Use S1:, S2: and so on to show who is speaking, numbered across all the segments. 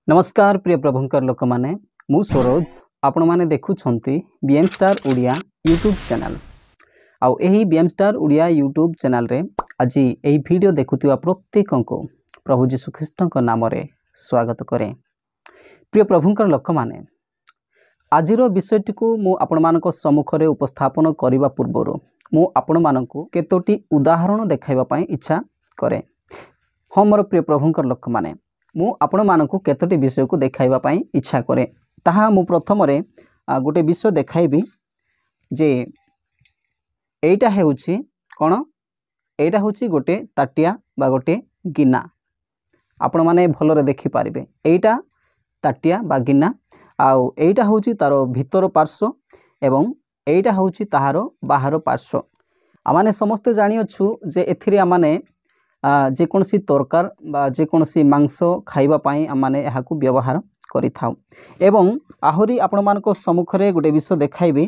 S1: नमस्कार प्रिय प्रभुंकर लोक माने मु सरोज आपण माने देखुछंती BM star Odia YouTube channel आउ एही BM star Odia YouTube channel रे आज एही वीडियो देखुतिवा प्रत्येक को प्रभु जीशु ख्रीष्ट को नाम रे स्वागत करे। प्रिय प्रभुंकर लोक माने आजिर विषयटी को मु आपण मानक सम्मुख रे उपस्थापन करिवा पूर्वरो मु आपण मानकु केतोटी उदाहरण देखाइबा पई इच्छा करे। हम मोर प्रिय प्रभुंकर लोक माने मु आपण मानकु केतोटी विषय को देखाइबा पई इच्छा करे। ताहा मु प्रथम रे गोटे विषय देखाइबी जे एटा हेउची कोन एटा होची गोटे ताटिया बा गोटे गिना। आपण माने भलो रे देखि पारिबे एटा ताटिया बा गिना आउ एटा होची तारो भीतर पार्श्व एवं एटा होची ताहारो बाहर पार्श्व। आमाने समस्त जानि अछु जे एथिरे आमाने जे कोनसी तरकार बा जे कोनसी मांस खाइबा पई आमाने एहाकू व्यवहार करि थाउ। एवं आहुरी आपण मानको सम्मुख रे गोटे विषय देखाइबे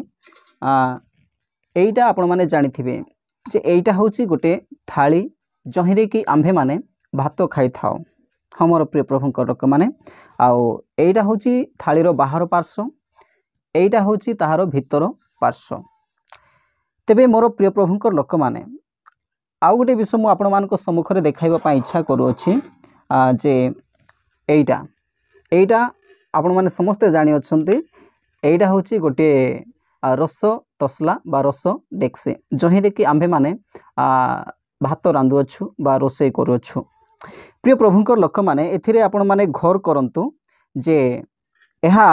S1: एइटा आपण माने जानिथिबे जे एइटा होची गोटे थाली जहिरे कि आम्भे माने भात खाइ थाउ। हमर प्रिय प्रभुंकर लोक माने आउ एइटा होची थालीर बाहर पार्श्व एइटा होची ताहारो भीतर पार्श्व। तेबे मोर प्रिय प्रभुंकर लोक माने आउ गोटे विषय मु आपण मानको सम्मुख रे देखाइबा पई इच्छा करूअछि जे एइटा एइटा आपण माने समस्त जानि अछंती एइटा होची गोटे रस तसला बा रस डेक्सी जहिरे कि आम्भे माने भात रांधु अछु बा रोसे करू अछु। प्रिय प्रभुंकर लोक माने एथिरे आपण माने घर करंतु जे एहा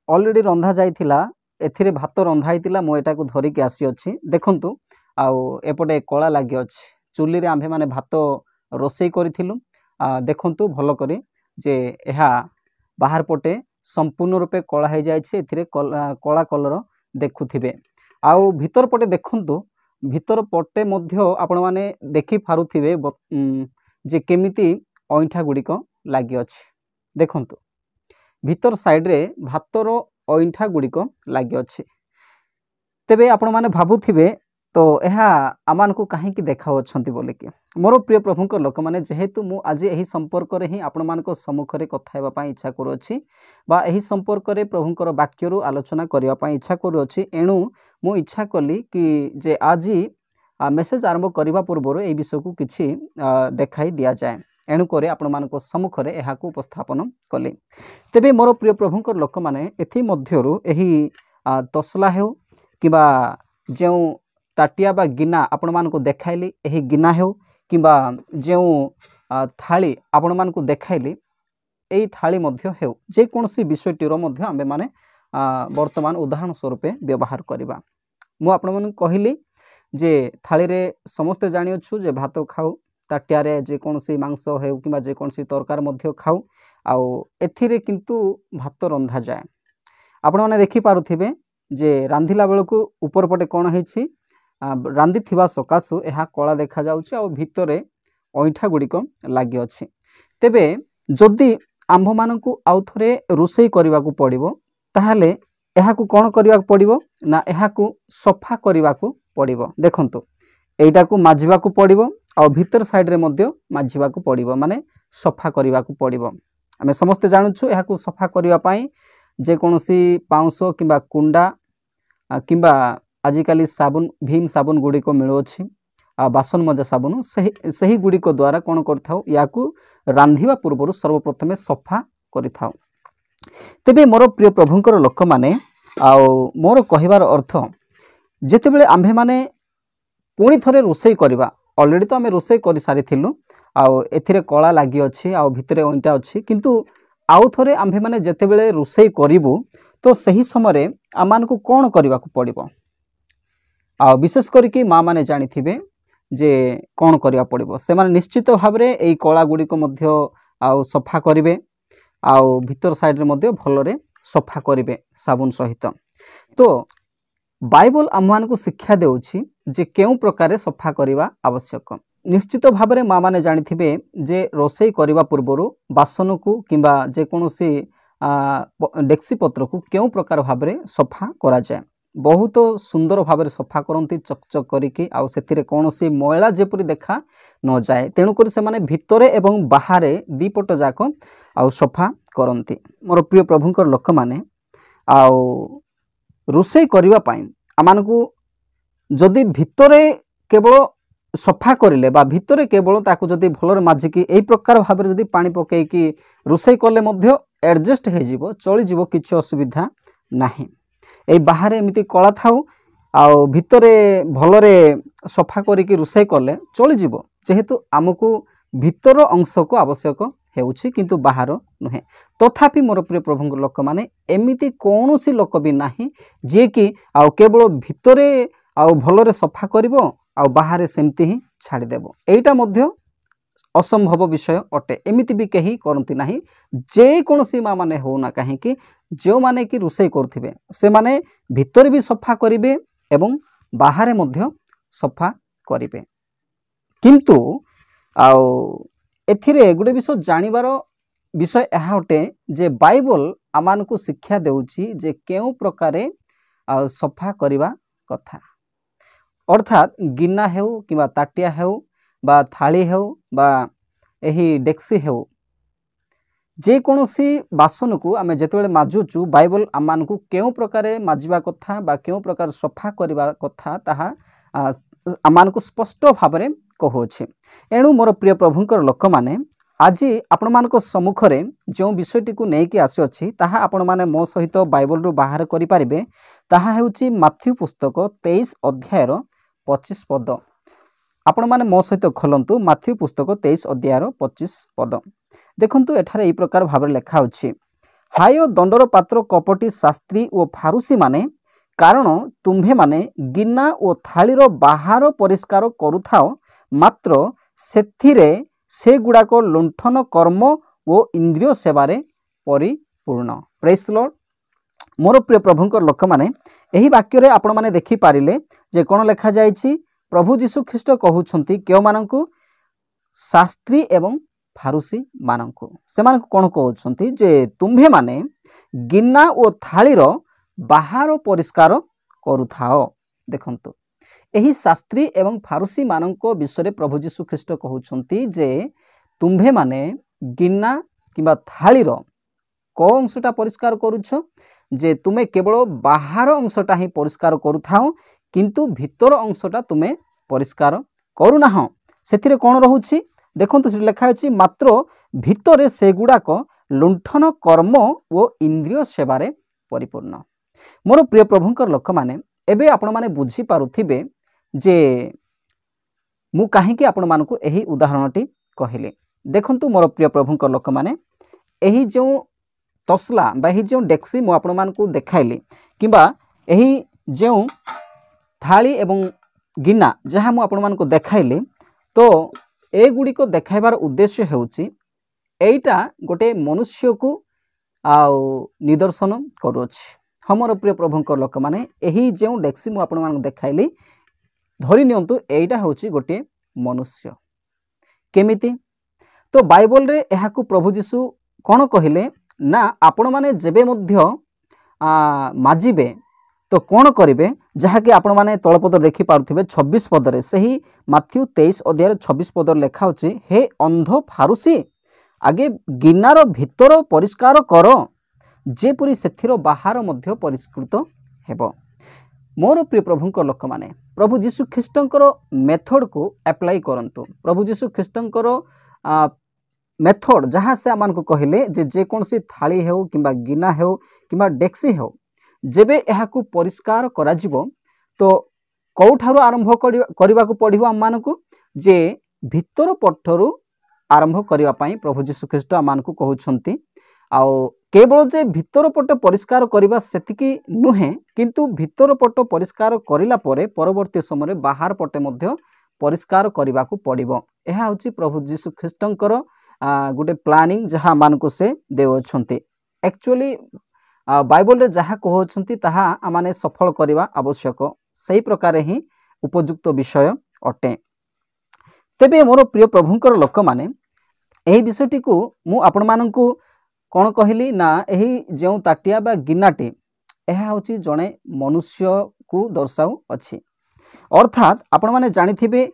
S1: ऑलरेडी रंधा जाइथिला एथिरे भात रंधा आइतिला मु एटा को धरि के आसी अछि देखंतु आउ एपटे कला लागि अछि चुल्ली रे आम्भे माने भात रोसे करिथिलु देखंतु भलो करी जे एहा बाहर पटे संपूर्ण रूपे कला हे जाय छै एथिरे कला कलर देखुथिबे आउ भीतर पटे देखंतु भीतर पटे मध्य आपण माने देखि फारुथिबे जे केमिति ओइठा गुडिक लागि अछि देखंतु भीतर साइड रे भातर ओइठा गुडिक लागि अछि। तेबे आपण माने भाबुथिबे तो एहा आमान को कहीं की देखाउ अछंती बोले कि मोर प्रिय प्रभुंक लोक माने जेहेतु मु आज एही संपर्क रे ही आपण मान को सम्मुख रे कथा हेबा पई इच्छा करू अछि बा एही संपर्क रे प्रभुंकर वाक्य रु आलोचना करिया पई इच्छा करू अछि एणु मु इच्छा कली कि जे आज मेसेज आरंभ करबा पूर्व ए विषय को किछि देखाई दिया जाय एणु करे आपण मान को सम्मुख रे एहा को उपस्थापन कली। तेबे मोर प्रिय प्रभुंकर लोक माने एथि मध्यरु एही तसला हेउ किबा जेउ ताटिया बा गिना आपण मान को देखाइली एही गिना हेउ किबा जेउ थाली आपण मान को देखाइली एही थाली मध्य हेउ जे कोनसी विषयटीर मध्य आमे माने वर्तमान उदाहरण स्वरूप व्यवहार करिबा। मु आपण मान कहिली जे थाली रे समस्त जानि अछु जे भात खाउ ताटिया रे जे कोनसी मांस हेउ किबा जे कोनसी तरकार मध्य खाउ आउ एथिरे किंतु भात रंधा जाय। आपण माने देखि पारुथिबे जे रांधिला बेलको ऊपर पटे कोन हेछि रांधि थिबा सकासु एहा कला देखा जाउछि आ भितरे ओइठा गुडिक लागि अछि। तेबे जदि आंभ मानकु आउ थरे रोसई करबा को पड़िबो ताहाले एहा को कोन करबा को पड़िबो ना एहा को सफा करबा को पड़िबो। देखंतु एइटा को माजिबा को पड़िबो आ भीतर साइड रे मध्य माजिबा को पड़िबो माने सफा करबा को पड़िबो। आमे समस्त जानुछु एहा को सफा करबा पई जे कोनोसी पाउंस किबा कुंडा किबा आजिकाली साबुन भीम साबुन गुडी को मिलो अछि बासन मजा साबुन सही गुडी को द्वारा कोन करथाउ याकू रांधिबा पूर्वरु सर्वप्रथमे सफा करिथाउ। तेबे मोर प्रिय प्रभुंकर लोक माने आउ मोर कहिबार अर्थ जेतेबेले आम्भे माने पुणी थरे रोसई करबा ऑलरेडी तो आमे रोसई करि सारिथिलु आउ एथिरे कला लागि अछि आउ भितरे ओइटा अछि किंतु आउ थरे आम्भे माने जेतेबेले रोसई करिवु तो सही समय रे आमान को कोन करबा को पड़िबो आ विशेष करके माँ माने जानी थिबे जे कौन करिया पड़िबो से माने निश्चित भाव रे एई कला गुडी को मध्य आउ सफा करिवे आउ भीतर साइड रे मध्य भलरे सफा करिवे साबुन सहित। तो बाइबल आमान को शिक्षा देउछि जे केउ प्रकार सफा करिवा आवश्यक। निश्चित भाव रे माँ माने जानी थिबे जे रोसई करिवा पूर्वरु बासन को किबा जे कोनोसी डेक्सी पत्र को केउ प्रकार भाव रे सफा करा जाय बहुत सुंदर भाव में सफा करती चकचक करिकी आउ सेथिरे कोनोसी मैला जेपरि देखा न जाए तेणुक से माने भितरे एवं बाहर दीपट जाक आउ सफा करती। मोर प्रिय प्रभुंकर लोक मैंने आउ रोषे करने आम को जदि भितरे केवल सफा करें बा भितरे केवल ताकू जदि भलर माजिकी यही प्रकार भाव जदि पानी पकईकी रोषे कले एडजस्ट हो चलीज किसी असुविधा नहीं। यही बाहर एमती कला थाउ आउ भितरे भलरे सफा करिकी रोषे कले चलीज जेहेतु आमको भितर अंश को आवश्यक होउछि किंतु बाहर नुहे। तथापि मोर प्रिय प्रभु लोक मैंने एमती कौन सी लोक भी नाही जे कि आउ केवल भितरे आउ भलरे सफा करिवो आउ बाहर सेमती ही छाड़देव। एटा मध्य असंभव विषय अटे। एमिति भी कहीं करती नहीं। जेकोसी माँ मैंने होना कहीं जो मैंने कि रोषे करुवे से माने भितर भी सफा करेंगे एवं बाहर मध्य सफा करेंगे। किंतु आउ एथिरे गोटे विषय जानिबार विषय यह अटे जे बाइबल आमान को शिक्षा देउछि जे केउ प्रकारे सफा करिवा कथा। अर्थात गिना हेउ किंवा ताटिया हेउ बा थाली हेउ बा एही डेक्सी हेउ जेकोसी बासन को आमे जेतेबेले माजुचु बाइबल आमान को केउ प्रकारे माजिबा कथा बा केउ प्रकार सफा करिवा कथा ताहा आमान को स्पष्ट भाव में कहूछि। एणु मोर प्रिय प्रभुंकर लोक माने आज आपण मानक सम्मुखरे जो विषयटी को नेकी आसी ताहा आपण माने मो सहित बाइबल रु बाहर करि परिबे। ताहा हेउछि माथ्यू पुस्तक 23 अध्याय 25 पद। आपण माने मो सहित खोलंतु माथ्यू पुस्तक 23 अध्याय 25 पद। देखंतु एठारे एई प्रकार भाबरे लेखा अछि, हाय दंडर पात्र कपटी शास्त्री ओ फारुसी माने, कारण तुम्भे माने गिना ओ थालीर बाहर परिष्कार करुथाओ, मात्र सेथिरे से गुड़ाक लुंठन कर्म ओ इंद्रिय सेवारे परिपूर्ण। Praise the Lord. मोर प्रिय प्रभुंकर लोक माने एही वाक्य रे आपण माने देखि पारिले जे कोन लेखा जायछि। प्रभु जीशु ख्रीष्ट कहउछंती केउ मानंकु शास्त्री एवं फारुसी मानंकु। से मानंकु कोन कहउछंती जे तुम्भे माने गिना ओ थालीर बाहर परिष्कार करुथाओ। देखंतु एही शास्त्री एवं फारुसी मानंको विषय प्रभु जीशु ख्रीष्ट कहउछंती जे तुम्भे माने गिना किंबा थालीर को अंशटा परिष्कार करुछ, जे तुमे केवल बाहर अंशटा ही परिष्कार करुथाओ किंतु भितर अंशटा तुमे परिष्कार करुना। सेथिरे कोन रहुछि देखंतु लेखा अछि, मात्र भितरे से गुड़ाक लुंठन कर्म ओ इंद्रिय सेवारे परिपूर्ण। मोर प्रिय प्रभुंकर लोक माने एबे आपण माने बुझी पारुथिबे जे मु काहेकि आपण मानकु एही उदाहरणटी कहले। देखंतु मोर प्रिय प्रभुंकर लोक माने एही जो तसला बा एही जो डेक्सी मु आपण मानकु देखाइली किंबा एही जो थाली एवं गिना जहाँ मु आपण मानकु देखाइली, तो ए गुडी को देखाइबार उद्देश्य हेउची एइटा गोटे मनुष्य को आउ निदर्शन करूछि। हमर प्रिय प्रभुंकर लोक माने एही जो डेक्सी मु आपण मानकु देखाइली धरि नियंतु एइटा होची गोटे मनुष्य। केमिति तो बाइबल रे एहाकु प्रभु जीशु कोन कहिले ना, आपण माने जेबे मध्य माजिबे तो कोन करिवे, जहाँकि आपण माने तळपद देखि पारुथिबे 26 पदरे सही माथ्यू 23 अध्याय 26 पदर लेखा होची, हे अंध फारुसी आगे गिनार भितर परिष्कार कर, जेपुरी सेथिर बाहर मध्य परिष्कृत हेबो। मोर प्रिय प्रभुंकर लोक माने प्रभु जीशु ख्रीष्टंकर मेथड को अप्लाई करंतु। प्रभु जीशु ख्रीष्टंकर मेथड जहाँ से आमान को कहले जे कोनसी थाली हेउ किंबा गिना हेउ किंबा डेक्सी हेउ जेबे एहाकु परिष्कार करा जिवो तो कोठारु आरंभ करिवा को पड़िबो आम मानकु, जे भितर पठरु आरंभ करिवा पई प्रभु जीशु ख्रीष्ट आमान को कहउछंती। आउ केवल जे भितर पट परिष्कार करिबा सेतिकी नुहे, किंतु भितर पट परिष्कार करिला परे परवर्ती समय बाहर पटे मध्य परिष्कार करिवा को पड़िबो। एहा होची प्रभु जीशु ख्रीष्टंकर गोटे प्लानिंग जहाँ मानकु से देउछंती। एक्चुअली बाइबल रे जहाँ कहउछंती ताहा आमाने सफल करिवा आवश्यक, सही प्रकार ही उपयुक्त विषय अटे। तेबे मोर प्रिय प्रभुंकर लोक माने एही विषयटी को मु आपण मानकु कौन कहली ना, यही जो ताटिया बा गिनाटी यह हूँ जड़े मनुष्य को दर्शाऊ अच्छी। अर्थात आपण माने जानिथिबे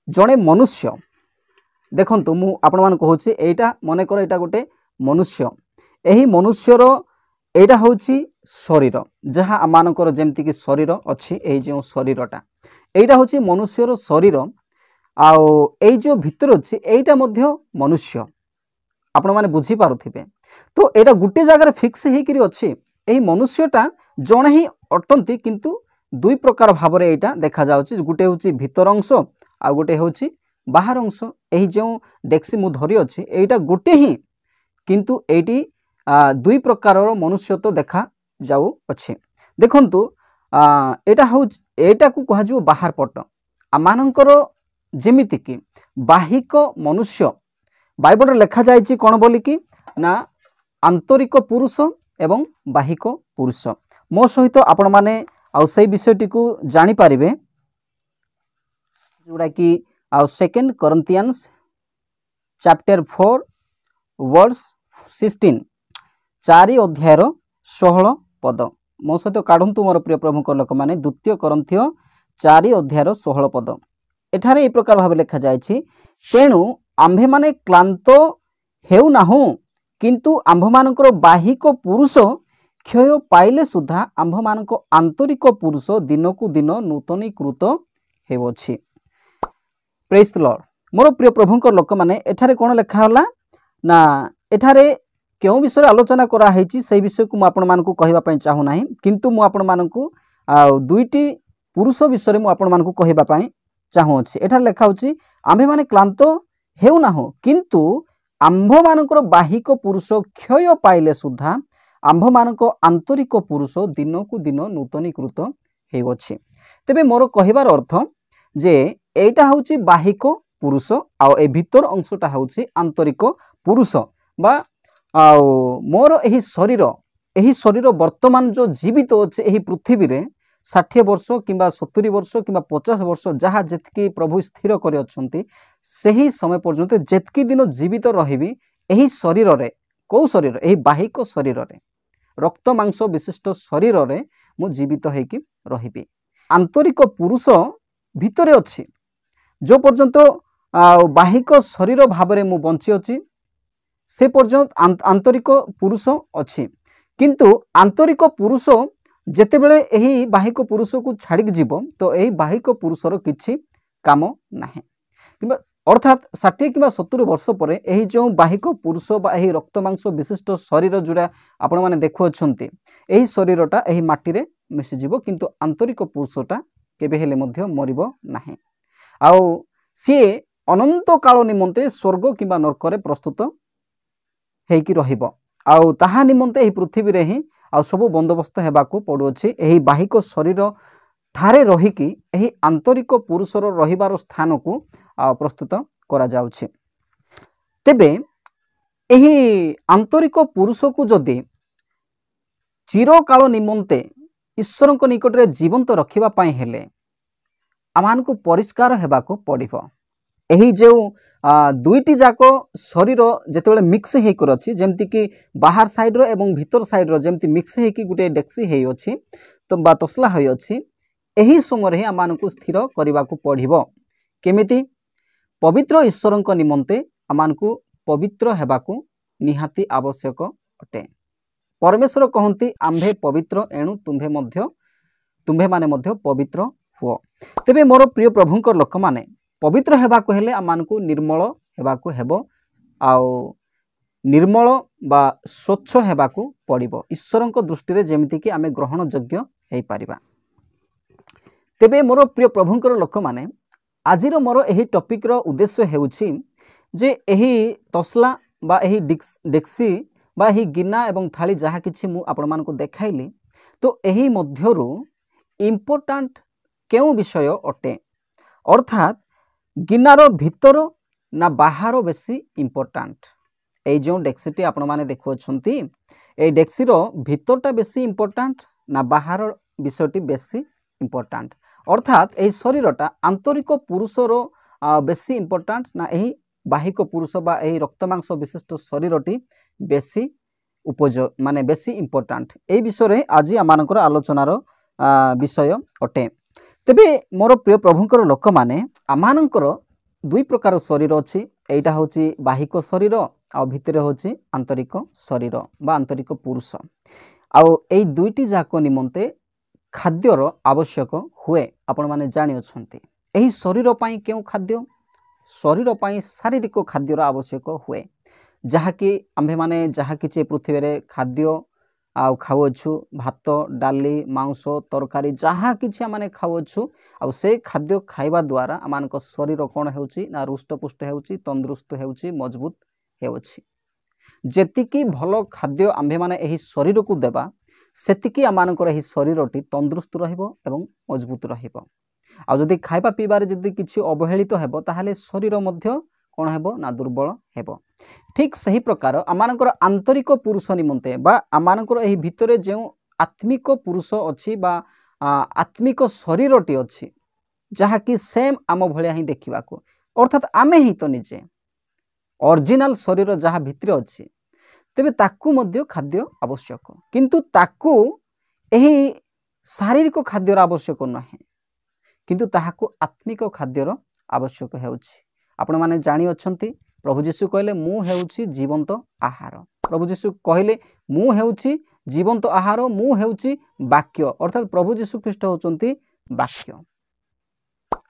S1: जड़े मनुष्य देखंतु मु आपण मान कहूछि एटा मन कर एटा गोटे मनुष्य यही मनुष्यर एटा होची शरीर जहाँ आमानकर जेमती कि शरीर अच्छी यही जो शरीरटा एटा होची मनुष्यर शरीर आउ एई जो भितर अच्छी एटा मध्य मनुष्य आपण माने बुझी पारुथिबे। तो एटा गुटे जगह फिक्स होकर अच्छी यही मनुष्यटा जड़े ही अटंती किंतु दुई प्रकार भाव में यहाँ देखा जाउछि गुटे होची भितर अंश आ गुटे होची बाहर अंश यही जो डेक्सी मु धरी अच्छी एटा गुटे ही किंतु एटी दुई प्रकार मनुष्य तो देखा जाऊ अच्छे। देखंतु एटा हौ एटा को कहा जो बाहर पट आमानकर जेमिति कि बाहिक मनुष्य बाइबल लिखा जाइछि कोन बोली कि ना आंतरिक पुरुष एवं बाहिक पुरुष। मो सहित आपण माने आउ सही विषयटी को जानी पारिबे जोड़ा कि आउ 2 Corinthians चैप्टर 4 वर्स 16 4 अध्यायर 16 पद मो सहित काढंतु मोर प्रिय प्रभु लोक माने 2 Corinthians 4 अध्यायर 16 पद एठारे ए प्रकार भाव लिखा जाइछि तेणु आम्भे माने क्लांत हेउ नाहु किंतु आम्भ मानकर बाहिक पुरुष क्षय पाइले सुधा आम्भ मानक आंतरिक पुरुष दिनकू दिन नूतनीकृत हेउछि। Praise the Lord. मोर प्रिय प्रभुंकर लोक माने एठारे कोन लिखा होला ना एठारे क्यों विषय आलोचना करा हेछि से विषय को आपण मानकू कहबा पई चाहू नाही किंतु मु आपण मानकू दुईटी पुरुष विषय मु आपण मानकू कहबा पई चाहू अछि। एठारे लिखा होछि आम्भे माने क्लांत हेउ नाहु किंतु आम्भ मानकर बाहिक पुरुष क्षय पाइले सुधा आम्भ मानक आंतरिक पुरुष दिनकू दिन नूतनीकृत हेउछि। तेबे मोर कहिबार अर्थ जे एटा होछि बाहिक पुरुष आउ ए भितर अंशटा होछि आंतरिक पुरुष बा आउ मोर एही शरीर वर्तमान जो जीवित अच्छे एही पृथ्वी रे 60 वर्ष किंबा 70 वर्ष किंबा 50 वर्ष जहाँ जेतकी प्रभु स्थिर कर अछंती सही समय पर्यंत जेतकी दिन जीवित रहिबी एही शरीर रे को शरीर एही बाहिक शरीर रे रक्त मांस विशिष्ट शरीर रे मु जीवित हेकी रहिबी। आंतरिक पुरुष भितरे अछि जो पर्यंत बाहिक शरीर भाव में मु बंची अछि से पर्यंत आंतरिक पुरुष अछि किंतु आंतरिक पुरुष जेतेबेले एही बाहिक पुरुष को छाड़ी जीव तो यही बाहिक पुरुषर किछि काम नाही किंबा अर्थात 60 किंबा 70 वर्ष पर यही जो बाहिक पुरुष बा यही रक्त मांस विशिष्ट शरीर जोड़ा आपण माने देखु अछंती यही शरीरटा यही माटी रे मिसि जीव किंतु आंतरिक पुरुषटा केबे हेले मध्य मरिबो नाही आउ सी अनंत काल निमंते स्वर्ग किंबा नरक रे प्रस्तुत हेकी रहिबो आउ ताहा निमंते एही पृथ्वी रे ही आ सब बंदोबस्त हेबाकू पड़ुछि एही बाहिक शरीर ठारे रहिकी एही आंतरिक पुरुषर रहिबार स्थान को प्रस्तुत करा जाउछि। तेबे एही आंतरिक पुरुष को जदि चिरकाल निमंते ईश्वरक निकट रे जीवंत रखिबा पई हेले आमानकू परिष्कार हेबाकू पड़िबो। एही जो दुईटी जाक शरीर जेतेबेले मिक्स हेकर अछि जेमति कि बाहर साइड रो एवं भीतर साइड रो जेमति मिक्स हेकी गुटे डेक्सी हेइ अछि तो बा तसला होई अछि एही समय रे आमानकू स्थिर करिबाकू पड़िबो केमिति पवित्र ईश्वरक निमंते आमानकू पवित्र हेबाकू निहाती आवश्यक अटे। परमेश्वर कहंती आम्भे पवित्र एणु तुम्भे माने मध्य पवित्र हुओ। तेबे मोर प्रिय प्रभुंकर लोक माने पवित्र हेबाकू हेले आमानकू निर्मल हेबाकू हेबो आउ निर्मल बा स्वच्छ हेबाकू पड़िबो ईश्वरक दृष्टि रे जेमिति कि आमे ग्रहण योग्य हेइ पारिबा। तेबे मोर प्रिय प्रभुंकर लोक माने आजिर मोर एही टॉपिक रो उद्देश्य हेउछि जे एही तसला बा एही डेक्सी बा एही गिना एवं थाली जहा किछि मु आपण मानकू देखाइली तो एही मध्यरु इम्पोर्टेंट केउ विषय अटे अर्थात गिनार भितर ना बाहर बेसी इम्पोर्टेंट ए जो डेक्सीटी आपण माने देखुछंती ए डेक्सी रो भितरटा बेसी इम्पोर्टेंट ना बाहर विषयटी बेसी इम्पोर्टेंट अर्थात ए शरीरटा आंतरिक पुरुषर बेसी इम्पोर्टेंट ना एही बाहिक पुरुष बा एही रक्तमांस विशिष्ट शरीरटी बेसी उपयोग माने बेसी इम्पोर्टेंट ए विषय रे आज आमानकर आलोचनार विषय अटे। तेबे मोर प्रिय प्रभुंकर लोक माने आमानकर दुई प्रकार शरीर अछि एटा होछि बाहिक शरीर आ भितर होची आंतरिक शरीर बा आंतरिक पुरुष आउ एई दुईटी जाक निमंते खाद्यर आवश्यक हुए आपण माने जानि अछंती एही शरीर पई केउ खाद्य शरीर पई शारीरिक खाद्यर आवश्यक हुए जहाँकि आम्भे माने जहाँ किछि पृथ्वी रे खाद्य आउ खाउछु भात डाली मांस तरकारी जहाँ किछि माने खाउछु आउ से खाद्य खाइबा द्वारा आमानक शरीर कोन हेउछि ना रुष्टपुष्ट हेउछि तंदुरुस्त हेउछि मजबूत हेउछि जेतिकी भलो खाद्य आम्भे माने एही शरीर को देबा सेतिकी आमानकर एही शरीरटी तंदुरुस्त रहिबो एवं मजबूत रहिबो आ जदि खाइबा पीबार जदि किछि अवहेलित हेबो ताहाले शरीर मध्य कोन हेबो ना दुर्बल हेबो ठीक सही प्रकार आमानकर आंतरिक पुरुष निमंते बा आमानकर एही भितरे जे आत्मिक पुरुष अछि बा आत्मिक शरीरटी अछि जहा कि सेम आम भलिया ही देखिबा को अर्थात आमे ही तो निजे ओरिजिनल शरीर जहा भितरे अछि तेबे ताकू मध्य खाद्य आवश्यक किंतु ताकू एही शारीरिक खाद्यर आवश्यक नहे किंतु ताहाकू आत्मिक खाद्यर आवश्यक हेउछि आपण माने जानि अछंती प्रभु जीशु कहले मु हेउछि जीवंत आहार प्रभु जीशु कहले मु हेउछि जीवंत आहार मु हेउछि वाक्य अर्थात प्रभु जीशु ख्रीष्ट होचंती वाक्य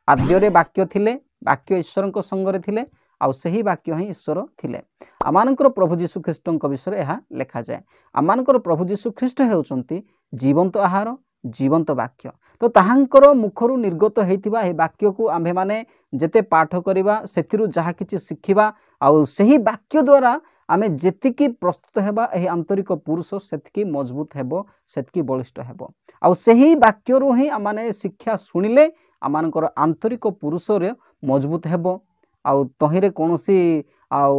S1: आद्यरे वाक्य थिले वाक्य ईश्वरक संगरे थिले आउ सही वाक्य ही ईश्वर थिले आमानकर प्रभु जीशु ख्रीष्टक विषय यह लेखा जाए आमानकर प्रभु जीशु ख्रीष्ट हेउचंती जीवंत आहार जीवंत वाक्य तो ताहांकर मुखरु निर्गत हेतिबा हे वाक्य को आम्भे माने जेते पाठ करिबा सेथिरु जहा किछि शिखिबा आउ सही वाक्य द्वारा आमे जेतिकी प्रस्तुत हेबा एही आंतरिक पुरुष सेतिकी मजबूत हेबो सेतिकी बलिष्ठ हेबो आउ सही वाक्य रु ही आमाने शिक्षा सुनिले आमानकर आंतरिक पुरुष रे मजबूत हेबो आउ तहिरे कोनोसी आउ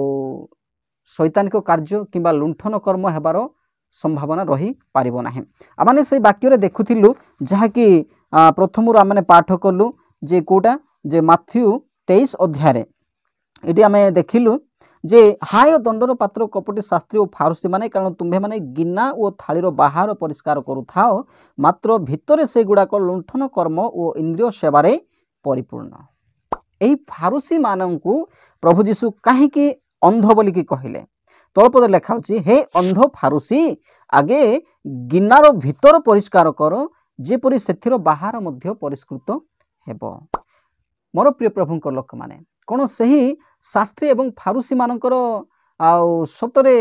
S1: शैतानिक कार्य किंबा लुंठन कर्म हेबार संभावना रही पारिबो नाही आमाने से वाक्य रे देखुथिलु जहा कि प्रथम रु आमाने पाठ करलु जे कोटा जे माथ्यू 23 अध्याय रे एटी आमे देखिलु जे हाय दंडर पात्र कपटी शास्त्री और फारुसी माने कारण तुम्भे माने गिन्ना और थालीर बाहर परिष्कार करुथाओ मात्र भितरे से गुडाक लुंठन कर्म और इंद्रिय सेवारे परिपूर्ण एही फारुसी माननकु प्रभु जीशु काहे कि अंध बोली कि कहिले तळपद लेखा होची हे अंध फारुसी आगे गिन्नार भितर परिष्कार कर जेपरि सेथिर बाहर मध्य परिष्कृत हेबो मोर प्रिय प्रभुंकर लोक माने कोन सही शास्त्री एवं फारुसी मानकर आउ सतरे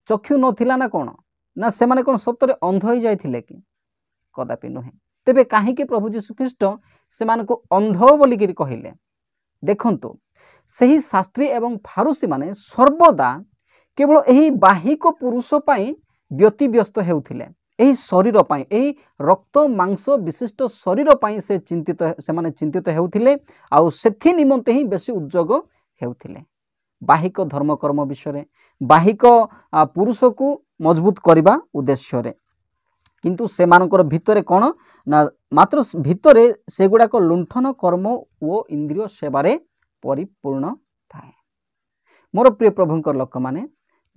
S1: चक्षु नथिला ना कोन ना से माने कोन सतरे अंध होई जायथिले कि कदापि नहे तेबे काहे कि प्रभु जीशु ख्रीष्ट से मानको अंध बोली कि कहिले देखंतु सही शास्त्री एवं फारुसी माने सर्वदा केवल एही बाहिक पुरुष पाई व्यतिव्यस्त हेउथिले एही शरीर पाई एही रक्त मांस विशिष्ट शरीर पाई से चिंतित से माने चिंतित हेउथिले आउ सेथि निमंते ही बेसी उद्योग हेउथिले बाहिक धर्म कर्म विषय बाहिक पुरुष को मजबूत करबा उद्देश्य रे किंतु से मानकर भितरे कोन ना मात्र भितरे से गुडाक लुंठन कर्म ओ इंद्रिय सेवारे परिपूर्ण थाए मोर प्रिय प्रभुंकर लोक माने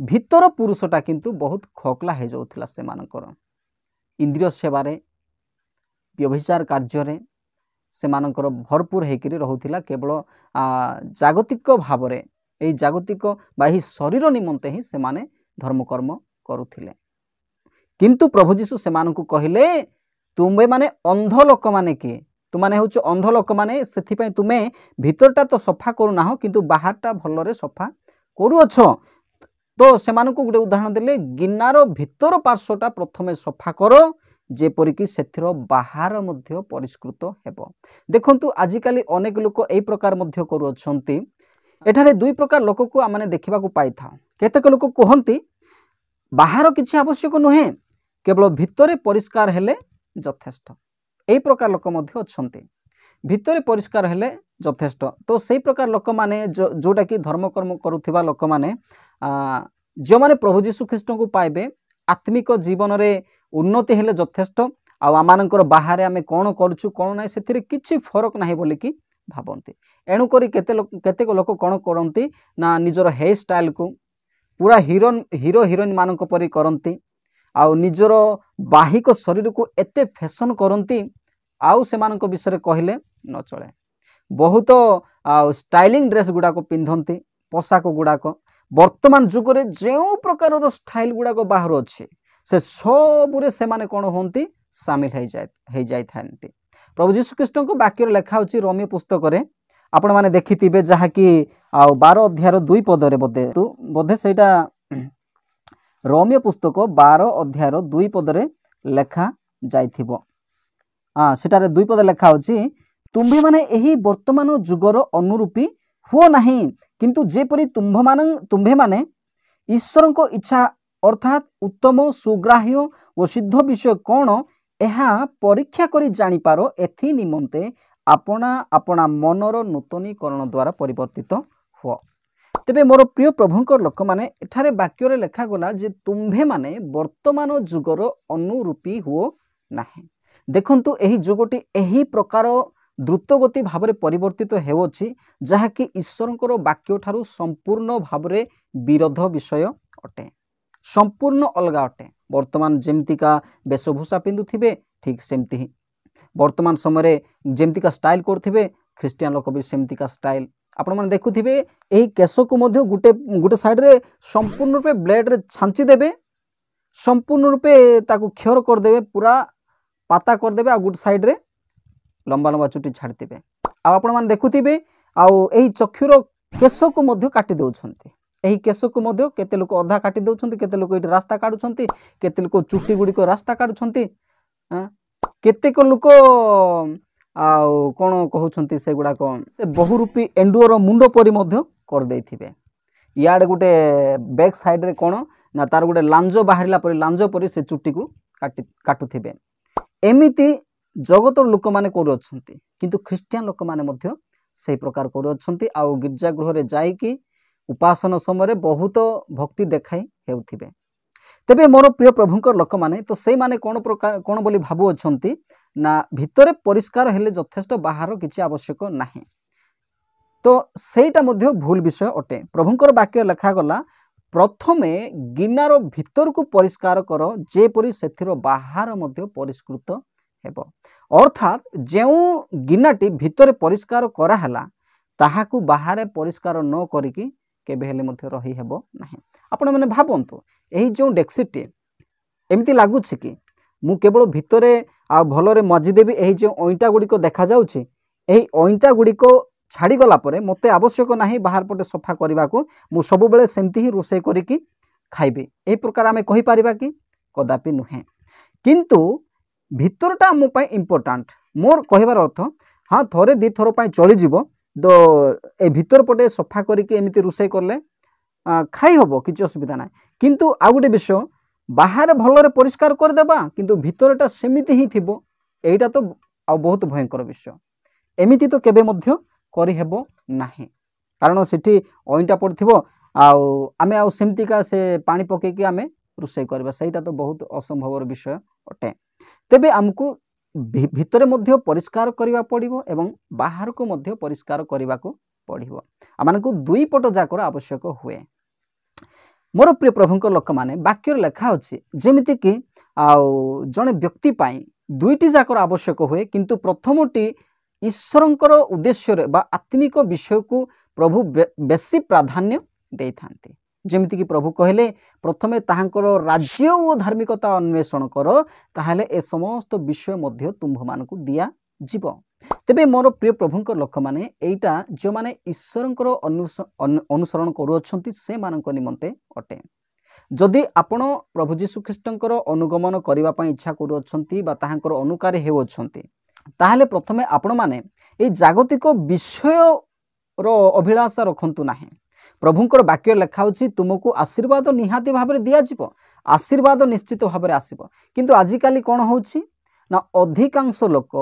S1: भितर पुरुषटा किंतु बहुत खोकला हे जाउथिला से मानकर इंद्रिय सेवारे व्यभिचार कार्य से मानकर भरपूर हेकरी रहुथिला केवल जागतिक भावरे एई जागतिक बाही शरीर निमंते ही से माने धर्म कर्म करुथिले किंतु प्रभु जीशु से मानकु कहिले तुमे माने अंध लोक माने के तुमाने होच अंध लोक माने सेथि पय तुमे भीतरटा तो सफा करू नाहो किंतु बाहरटा भलरे सफा करू अछो तो से मानकु गुटे उदाहरण देले गिन्नार भीतर पार्श्वटा प्रथमे सफा करो जेपरि कि सेथिर बाहर मध्य परिष्कृत हेबो देखंतु आजिकाली अनेक लोक एई प्रकार मध्य करू अछंती एठारे दुई प्रकार लोक को आमाने देखिबा को पाइथा केतेक लोक कहंती बाहर किछि आवश्यक नहे केवल भितरे परिष्कार हेले यथेष्ट एई प्रकार लोक मध्य अछंती भितरे परिष्कार हेले यथेष्ट तो सेई प्रकार लोक माने जोटा कि धर्म कर्म करुथिबा लोक माने जो माने प्रभु जीशु ख्रीष्ट को पाइबे आत्मिक जीवन रे उन्नति हेले यथेष्ट आ आमानकर बाहर आमे कोन करछु कोन नै सेथिरे किछि फरक नाही बोली कि भाबंती एणु करी केतेक लोक कोन करंती ना निजर हेयर स्टाइल को पूरा हीरो हीरोइन मानक परि करंती आउ निजर बाहिक शरीर को एते फैशन करंती आउ से मानक विषय कहले न चले बहुत स्टाइलिंग ड्रेस गुडा को पिंधंती पोशाक गुडाक वर्तमान जुगरे जो प्रकार स्टाइल गुड़ाक बाहर अच्छे से सबुरे से माने कौन होती सामिल हो जाए प्रभु जीशु कृष्ण को वाक्य लेखा होची रोमियो पुस्तक रे आपण माने देखिथिबे जहाँकि 12 अध्याय 2 पदरे बोधे बोधे सेटा रोमियो पुस्तक 12 अध्याय 2 पदरे लेखा जाइथिबो। सेटारे 2 पद लेखा होची तुम्भे माने एही वर्तमान जुगर अनुरूपी हुओ नाही किंतु जेपरि तुम्भे माने ईश्वर को इच्छा अर्थात उत्तम सुग्राह्य और सिद्ध विषय कौन एहा परीक्षा करी जानी पारो एथि निमंते अपना अपना मनर नूतनीकरण द्वारा परिवर्तित हुओ। तेबे मोर प्रिय प्रभुंकर लोक माने एठारे वाक्य लेखा गला जे तुम्भे माने वर्तमान जुगर अनुरूपी हुओ नाही। देखंतु एही जुगटी एही प्रकार द्रुत गति भाव परिवर्तित हेउछि जहाँकि ईश्वरंकर वाक्य ठारू संपूर्ण भाव विरोध विषय अटे, संपूर्ण अलगा अटे। वर्तमान जेमतिका वेशभूषा पिंधुथिबे ठीक सेमती ही वर्तमान समय जेमतिका स्टाइल करथिबे ख्रिस्टियन लोक भी सेमतिका स्टाइल आपण माने देखुथिबे। एही केश को मध्य गुटे गुटे साइड रे संपूर्ण रूपे ब्लेड रे छांची देबे, संपूर्ण रूपे ताकू क्षौर कर देबे, पूरा पाता कर देबे आ गुटे साइड रे लंबा लंबा चुटी छाड़ी देबे। आपण माने देखुथिबे आउ एही चक्षुर केश को मध्य काटी देउछंती। एही केश को मध्य केते लोक अधा काटी देउछंती, केते लोक एठी रास्ता काडुछंती, केते लोक चुटी गुडी को रास्ता काडुछंती, केते को लोक आउ कोन कहउछंती से गुडा को से बहुरूपी एंडुअर मुंडो परी मध्य कर देइथिबे। याडे गुटे बैक साइड रे कोन ना तार गुटे लांजो बाहरिला परी लांजो परी से चुटी को काटुथिबे। एमिति जगतर लोक माने करूछंती किंतु ख्रिस्टियन लोक माने मध्य से प्रकार करूछंती। आउ गिरजा गृह रे जाईकी उपासना समय बहुत भक्ति देखाई हेउथिबे। तेबे मोर प्रिय प्रभुंकर लोक माने तो से माने कोन प्रकार कोन बोली भाबु अछंती ना भितरे परिष्कार हेले यथेष्ट बाहर किछि आवश्यक नाही। तो सेटा मध्य भूल विषय अटे। प्रभुंकर वाक्य लेखा गला प्रथमे गिनार भितर को परिष्कार कर जेपरि सेथिरो बाहर मध्य परिष्कृत हेबो। अर्थात जेउ गिनाटी भितरे परिष्कार करा हला ताहाकू बाहर परिष्कार न करिकी केबे हेले मध्य रही हेबो नाही। आपण माने भाबंतु एही जो डेक्सिटी एमती लागुछि कि मु केवल भितरे आ भलरे मजी देबी एही जो ओइटा गुडी को देखा जाउछि एही ओइटा गुडी को छाड़ी गला परे मते आवश्यक नाही बाहर पटे सफा करबा को मु सब बेले सेमती ही रोसे करिकी खाइबे एही प्रकार आमे कहि परिबा कि कदापि नुहे। किंतु भितरटा मो पय इंपोर्टेंट मोर कहबार अर्थ हाँ थोरे दी थोर पय चली जिवो तो ए भितर पटे सफा करिकी एमिति रोसे करले खाई हबो किछि असुविधा नाही। किंतु आ गुटे विषय बाहर भलरे परिष्कार कर देबा किंतु भितरटा सेमिति ही थिबो एटा तो आ बहुत भयंकर विषय। एमिति तो केबे मध्य करि हेबो नाही कारण सेठी ओइटा पड़थिबो आउ आमे आउ सेमतिका से पानी पके कि आमे रोसे करबा सेटा तो बहुत असंभवर विषय अटे। तेबे हमकु भितरे मध्य परिष्कार करिवा पड़िबो एवं बाहर को मध्य परिष्कार करिवा को पड़िबो। आमानकु दुई पट जाकर आवश्यक हुए। मोर प्रिय प्रभुंक लोक माने वाक्य लेखा अछि जेमिति कि आउ जने व्यक्ति पाई दुईटी जाकर आवश्यक हुए किंतु प्रथमटी ईश्वरंकर उद्देश्य रे बा आत्मिक विषय को प्रभु बेसी प्राधान्य देइथांती। जेमिति कि प्रभु कहले प्रथमे ताहांकर राज्य और धार्मिकता अन्वेषण कर ताहले ए समस्त विषय मध्य तुम्भ मानकु दिया जीव। तेबे मोर प्रिय प्रभुंकर लोक माने एइटा जो माने ईश्वरंकर अनुसरण करूछंती से मानक निमंते अटे। जदि आपण प्रभु जीशु ख्रिस्टंकर अनुगमन करिवा पई इच्छा करूछंती बा ताहांकर अनुकारी हेउछंती ताहले प्रथमे आपण माने ए जागतिक विषय रो अभिलाषा रखंतु नाही। प्रभुंकर वाक्य लेखा होछि तुमको आशीर्वाद निहाती भाबरे दिया जीवो, आशीर्वाद निश्चित भाबरे आसीबो। किंतु आजिकाली कोन होछि ना अधिकांश लोक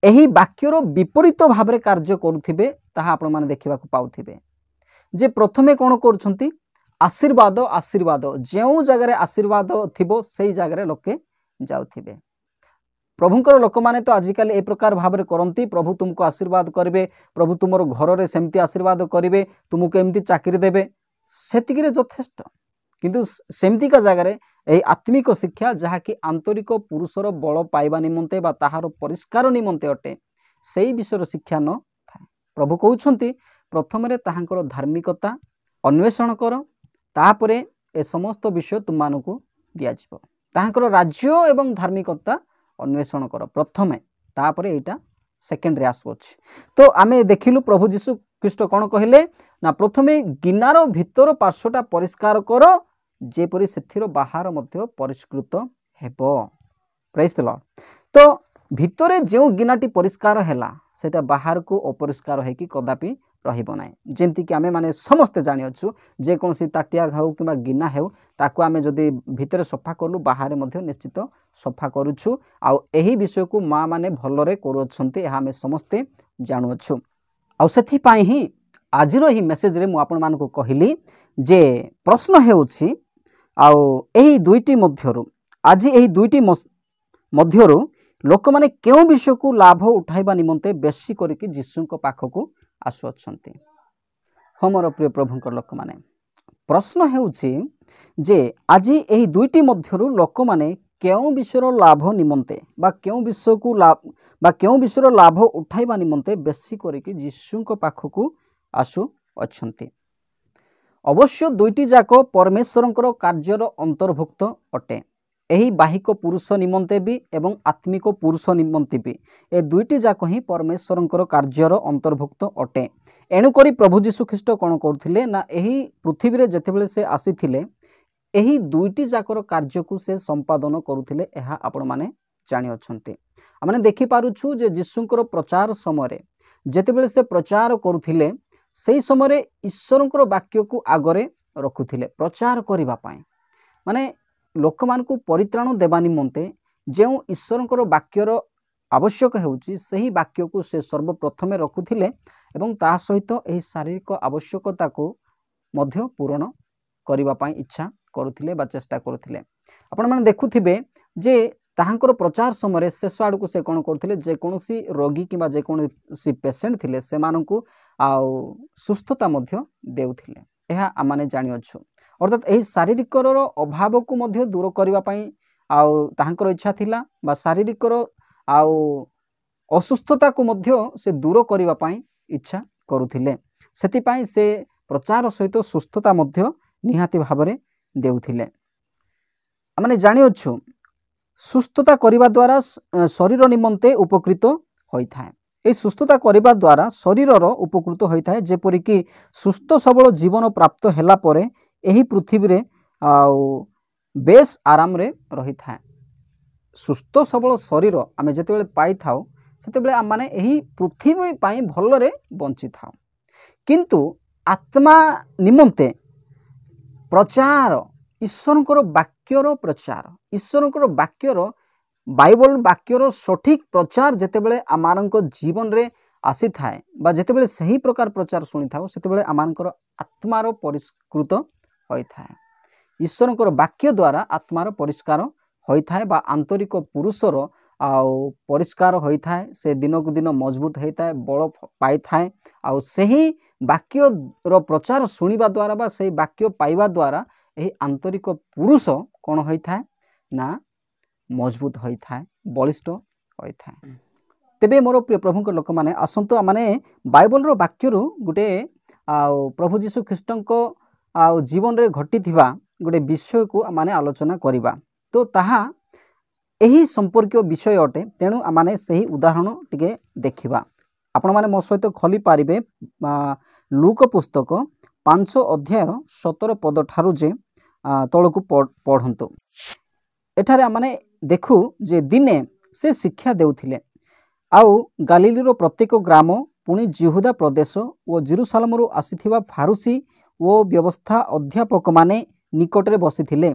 S1: एही वाक्यर विपरीत भाबरे कार्य करुथिबे ताहा आपण माने देखिबा को पाउथिबे जे प्रथमे कोन करूछंती आशीर्वाद आशीर्वाद जेउ जगह आशीर्वाद थिबो सेई जगह लोके जाउथिबे। प्रभुंकर लोक माने तो आजिकाली ए प्रकार भाबरे करंती प्रभु तुमको आशीर्वाद करिवे, प्रभु तुमर घर रे सेमती आशीर्वाद करिवे, तुमको एमती चाकरी देबे सेतिकी रे यथेष्ट। किंतु सेमती का जगह रे एही आत्मिक शिक्षा जहा कि आंतरिक पुरुषर बल पाइबा निमंते बा ताहार परिष्कार निमंते अटे सेई विषय शिक्षा न थाए। प्रभु कहउछंती प्रथम रे ताहांकर धार्मिकता अन्वेषण कर तापर ए समस्त विषय तुम मानक दिज्व ताहांकर राज्य एवं धार्मिकता अन्वेषण कर प्रथमे तापर एटा सेकेंड रे आसुअछि। तो आमे देखिलु प्रभु जीशु ख्रीष्ट कौन कहले ना प्रथमे गिनार भितर पार्श्वटा परिष्कार कर जेपरि सेथिर बाहर मध्य परिष्कृत हेबो। Praise the Lord. तो भितरे जो गिनाटी परिष्कार हैला सेटा बाहर को अपरिष्कार है कि कदापि रहिबो नाही। जेमति कि आमे माने समस्ते जानि अछु जे कोनसी ताटिया घाउ किबा गिना हेउ ताकू आमे जदि भितरे सफा करलु बाहर मध्य निश्चित सफा करूछु आ एही विषय को माँ माने भलरे करूछन्ते एहा आमे समस्ते जानु अछु। आ सेथि पाई ही आजिर ही मेसेज रे मु आपन मान को कहिली जे प्रश्न हेउछि आ एही दुईटी मध्यरु आज एही दुईटी मध्यरु लोक माने केउ विषय को लाभ उठाइबा निमंते बेसी करिकि जीशुଙ୍କ पाखकु आसुअछन्ति। हमर प्रिय प्रभुଙ୍କ लोक माने प्रश्न हेउछि जे आज एही दुईटी मध्यरु लोक माने केउ विषयर लाभ निमंते बा केउ विषय को लाभ बा केउ विषयर लाभ उठाइबा निमंते बेसी करिकि जीशुଙ୍କ पाखकु आसु अछन्ति। अवश्य दुईटी जाक परमेश्वरंकर कार्यर अंतर्भुक्त अटे। एही बाहिक पुरुष निमंते भी एवं आत्मिक पुरुष निमंते भी ए दुईटी जाक ही परमेश्वरंकर कार्यर अंतर्भुक्त अटे। एणुकरी प्रभु जीशु ख्रीष्ट कौन करथिले ना एही पृथ्वी रे जेतेबेले से आसीथिले एही दुईटी जाकर कार्य को से संपादन करुथिले एहा आपण माने जानि अछन्ते। आमने देखि पारुछु जे जीशुंकर प्रचार समय जेतेबेले से प्रचार करुथिले सेही समय ईश्वरंकर वाक्य को आगरे रखुथिले प्रचार करिबा पाए माने लोक मान को परित्राण देबा निमंते जो ईश्वरंकर वाक्यर आवश्यक हेउची सही वाक्य को से सर्वप्रथमे रखुथिले एवं ता सहित एही शारीरिक आवश्यकता को मध्य पूर्ण करिबा पाए इच्छा करुथिले बा चेष्टा करुथिले। आपण माने देखुथिबे जे ताहांकर प्रचार समय शेष आड़ को से कौन करथिले जे कोनोसी रोगी किबा जे कोनोसी पेशेंट थिले से मानकु आउ सुस्थता मध्य देउथिले एहा आमाने जानि अछु। अर्थात एही शारीरिक अभाव को मध्य दूर करिबा पई आउ ताहांकर इच्छा थिला बा शारीरिक आउ असुस्थता को मध्य से दूर करिबा पई इच्छा करुथिले सेति पई से प्रचार सहित सुस्थता मध्य निहाती भाबरे देउथिले। आमाने जानि अछु सुस्थता करिबा द्वारा शरीर निमंते उपकृत होइथाय। ए सुस्थता करिबा द्वारा शरीरर उपकृत होइथाय जेपरि कि सुस्थ सबल जीवन प्राप्त हैला परे एही पृथ्वी रे बेस आराम रे रही था। सुस्थ सबल शरीर आमे जेतेबेले पाई थाउ सेतेबेले आम माने एही पृथ्वी पाई भलरे बंची थाउ किंतु आत्मा निमंते प्रचार ईश्वरंकर वाक्यर प्रचार ईश्वरंकर वाक्यर बाइबल वाक्यर सठिक प्रचार जेतेबेले आमानक जीवन रे आसी थाए बा जेतेबेले सही प्रकार प्रचार सुनी थाउ सेतेबेले आमानकर आत्मार परिष्कृत होई थाए। ईश्वरंकर वाक्य द्वारा आत्मार परिष्कार होई थाए बा आंतरिक पुरुषर आउ परिष्कार होई थाए से दिन को दिन मजबूत होई थाए बल पाई थाए आउ सही वाक्य रो प्रचार सुनिबा द्वारा बा सही वाक्य पाइबा द्वारा एही आंतरिक पुरुष कोन होई थाए ना मजबूत होई थाए बलिष्ठ होई थाए। तेबे मोर प्रिय प्रभुଙ୍କ लोक माने आसंतो माने बाइबल रो वाक्य रु गुटे आउ प्रभु जीशु ख्रीष्टଙ୍କ आउ जीवन रे घटी थिबा गुटे विषय को माने आलोचना करिबा। तो ताहा एही संपर्कीय विषय अटे तेणु आमाने सही उदाहरण टिके देखिबा। आपण माने मो सहित खोली पारिबे लूक पुस्तक 5 अध्याय 17 पद ठारू जे तळकु पढंतु। एठारे आमाने देखु जे दिने से शिक्षा देउथिले आउ गालिलीरो प्रत्येक ग्राम पुणी जिहुदा प्रदेश और जेरुसालेम आसीथिबा फारूसी वो व्यवस्था अध्यापक माने निकटरे बसिथिले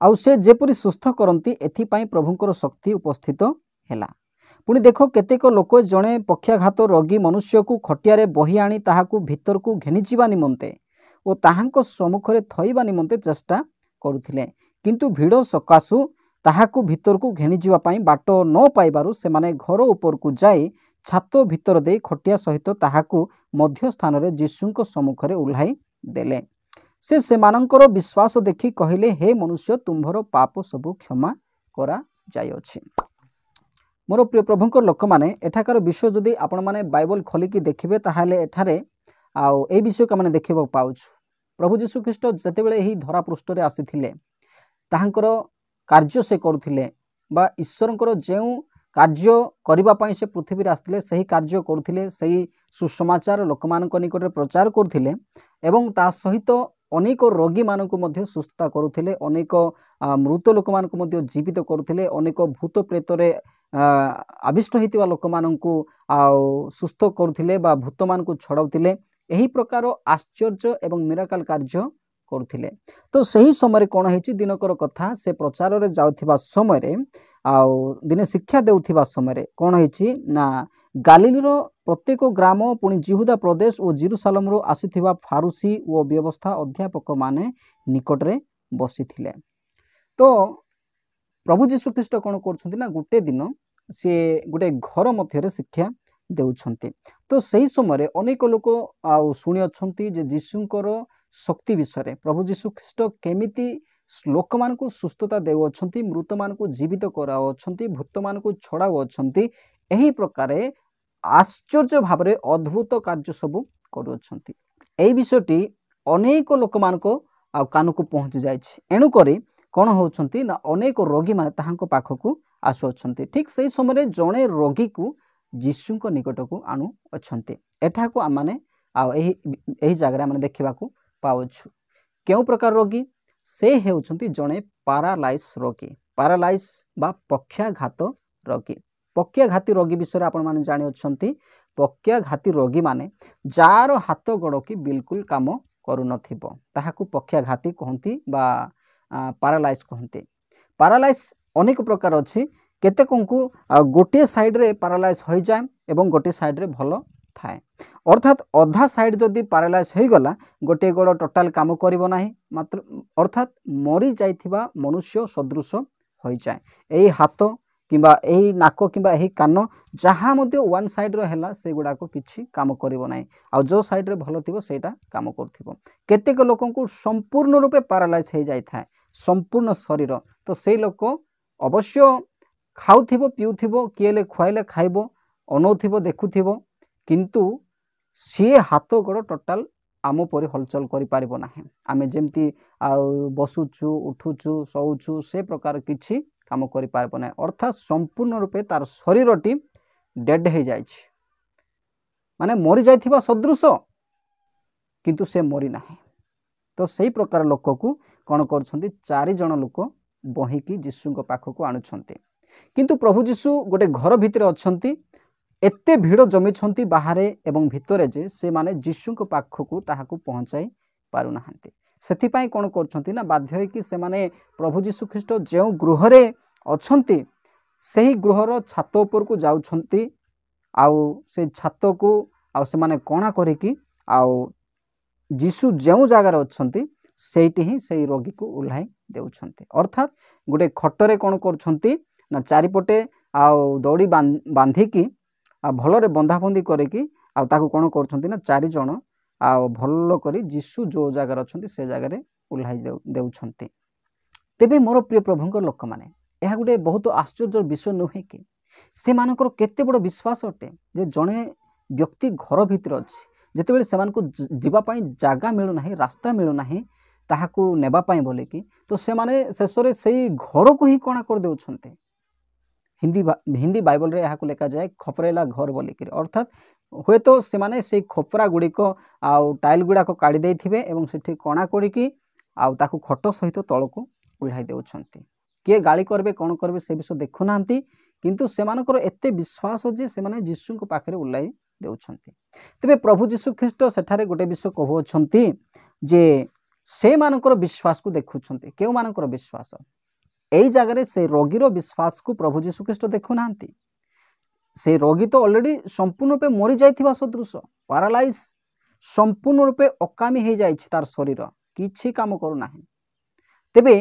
S1: आउ से जेपरि सुस्थ करंती एथिपाई प्रभुंकर शक्ति उपस्थित हैला। पुणी देखो केतेक लोक जणे पक्षाघात रोगी मनुष्य को खटियारे बही आनी ताहाकू भितर को घेनिजिबा निमंते और ताहांको सम्मुखरे थईबा निमंते चेष्टा करुथिले किंतु भीड़ सकाशु ताहाकू भितर को घेनिजिबा पाई बाट न पाइबारु सेमाने घर ऊपर को जाई छात भितर दे खटिया सहित ताहाकू मध्य स्थान रे जीशुंको सम्मुखरे उल्हाई देले। से सेमानंकर विश्वास देखि कहिले हे मनुष्य तुम्भर पाप सबु क्षमा करा जायछि। मोर प्रिय प्रभुंकर लोक माने एठाकार विषय जदि आपण माने बाइबल खोलिकी देखिबे ताहाले एठारे आउ ए विषय का माने देखिबा पाउछु प्रभु जीशु ख्रीष्ट जेतेबेले एही धरा पृष्ठरे आसीथिले ताहांकर कार्य से करुथिले बा ईश्वरंकर जेउ कार्य करिबा पई से पृथ्वी रे आस्थिले सही कार्य करुथिले सही सुसमाचार लोकमानक निकटरे प्रचार करुथिले एवं ता सहित अनेक रोगी मानक मध्य सुस्थता करुथिले अनेक मृत लोक मानक मध्य जीवित करुथिले अनेक भूत प्रेतरे आविष्ट होइतिबा लोक मानक सुस्थ करुथिले बा भूत मानक छड़ाउथिले एही प्रकार आश्चर्य एवं मिराकल कार्य करुथिले। तो सही समय कौन है दिनकर कथा से प्रचार रे जाउथिबा समय रे आउ दिने शिक्षा देउथिबा समय कौन है ना गालिलीर प्रत्येक ग्राम पुणी जिहुदा प्रदेश और जेरुसालेम रो आसीथिबा फारूसी और व्यवस्था अध्यापक माने निकटरे बसिथिले। तो प्रभु जीशु ख्रीष्ट कौन करछन्ति ना गोटे दिन से गोटे घर मध्य शिक्षा देउछन्ति। तो सही समय अनेक लोक शुणी अछन्ति जे जीशुंकर शक्ति विषय प्रभु जीशु ख्रीष्ट केमिति लोक मान सुस्थता देउछन्ति मृत मान जीवित कराउछन्ति भूत मान छड़ाउछन्ति एही प्रकार आश्चर्य भाव में अद्भुत कार्य सब करुछन्ति। एही विषयटी अनेक लोक मान कान को पहुँची जाइछि एणुक कौन होउछन्ति ना अनेक रोगी माने ताहांको पाखकु आसुछन्ति। ठीक सही समय जड़े रोगी को जीशुंको निकट को आणु अछन्ति। एठा को आमाने एही जगह आमाने देखिबाकू पाउछु। केउ प्रकार रोगी से हेउछन्ति जड़े पारालाइस रोगी पारालाइस बा पक्षाघात रोगी। पक्षाघाती रोगी विषय आपण माने जानि अछन्ति। पक्षाघाती रोगी माने जार हाथ गोड़ की बिल्कुल काम करू नथिबो ताहाकू पक्षाघाती कहंती बा पारालाइस कहंती। पारालाइस अनेक प्रकार अछि केतेकंकु गोटे साइड रे पारालाइस हो जाए एवं गोटे साइड रे भलो थाए अर्थात अधा साइड जदि पारालाइस हो गला गोटे गोड़ टोटाल काम करिवो नाही मात्र अर्थात मरी जाइथिबा मनुष्य सदृश हो जाए। एही हाथ किंबा एही नाक किंबा एही कान जहाँ मध्य वन साइड रो हैला से गुडा को किछि काम करिवो नाही आ जो साइड रे भलो थिबो सेटा काम करथिबो। केतेक लोकंकु संपूर्ण रूपे पारालाइस हो जाय थाए संपूर्ण शरीर। तो से लोक अवश्य खाउथिबो पिउथिबो किएले खुआइले खाइबो अनौथिबो देखुथिबो किंतु सी हाथ गोड़ टोटाल आम परि हलचल करि पारिबो नाही। आमे जेमती बसुछु उठुछु सोउछु से प्रकार किछि काम करि पारिबो नाही अर्थात संपूर्ण रूपे तार शरीरटी डेड हो जाइछि माने मरि जाइथिबा सदृश किंतु से मरि नाही। तो सही प्रकार लोक को कौन करछन्ति 4 जण लोक बहिकी जीशुंको पाखकु आणुछन्ति किंतु प्रभु जीशु गोटे घर भितर अछन्ति एते भीड़ जमी बाहरे एवं भितरे जे से माने जीशुंको पाखकु ताहाकु पहुँचाई पारु नाहंती। सेथिपाई कौन करछन्ति ना बाध्य होइकि से माने प्रभु जीशु ख्रीष्ट जेउ गृहरे अछन्ति सेही गृहर छात उपर को जाउछन्ति आउ से छात को आउ से माने कोणा करिकि आउ जीशु जेउ जगार अछन्ति सेठी ही सेही रोगी को उल्हाई देउछन्ति। अर्थात गोटे खटरे कौन करछन्ति ना चारिपटे आउ दौड़ी बांधिकी भलरे बंधाबंधी करिकी आउ ताकू कौन करछन्ति ना 4 जण आउ भल करी जीशु जो जगार अछन्ति से जगार उल्हाई देउछन्ति। तेबे मोर प्रिय प्रभुंकर लोक माने यह गोटे बहुत आश्चर्य विषय नुहे कि से मानकर केते बड़ विश्वास अटे जे जड़े व्यक्ति घर भितर अछि जेतेबेले सेमानकु जीवा पई जागा मिलु नाही रास्ता मिलु नाही ताहाकू नेबा पई बोले कि तो से माने शेषरे सेही घर को ही कोणा कर देउछन्ते। हिंदी बाइबल रे यहाकू लेखा जाए खपरेला घर बोलिक अर्थात हुए तो से माने से खपरा गुड़िक आउ टाइल गुड़ाक काढ़ी देथिबे एवं सेठी कोणा करिकी आउ ताकू खट सहित तळको उल्हाई देउछन्ते। किए गाली करबे कौन करबे से विषय देखु नांती किंतु सेमानकर एते विश्वास जे से माने जीशुंको पाखरे उल्हाई देउछन्ते। तबे प्रभु जीशु ख्रीष्ट सेठारे गोटे विषय कहउछन्ति जे से मानकर विश्वास को देखुछन्ते। केउ मानकर विश्वास एई जगह से रोगीर विश्वास को प्रभु जीशु ख्रीष्ट देखु नांती। से रोगी तो ऑलरेडी संपूर्ण रूपे मरी जाइथिबा सदृश पारालाइज संपूर्ण रूपे अकामी हो जाइछि तार शरीर किछि काम करू नाही। तेबे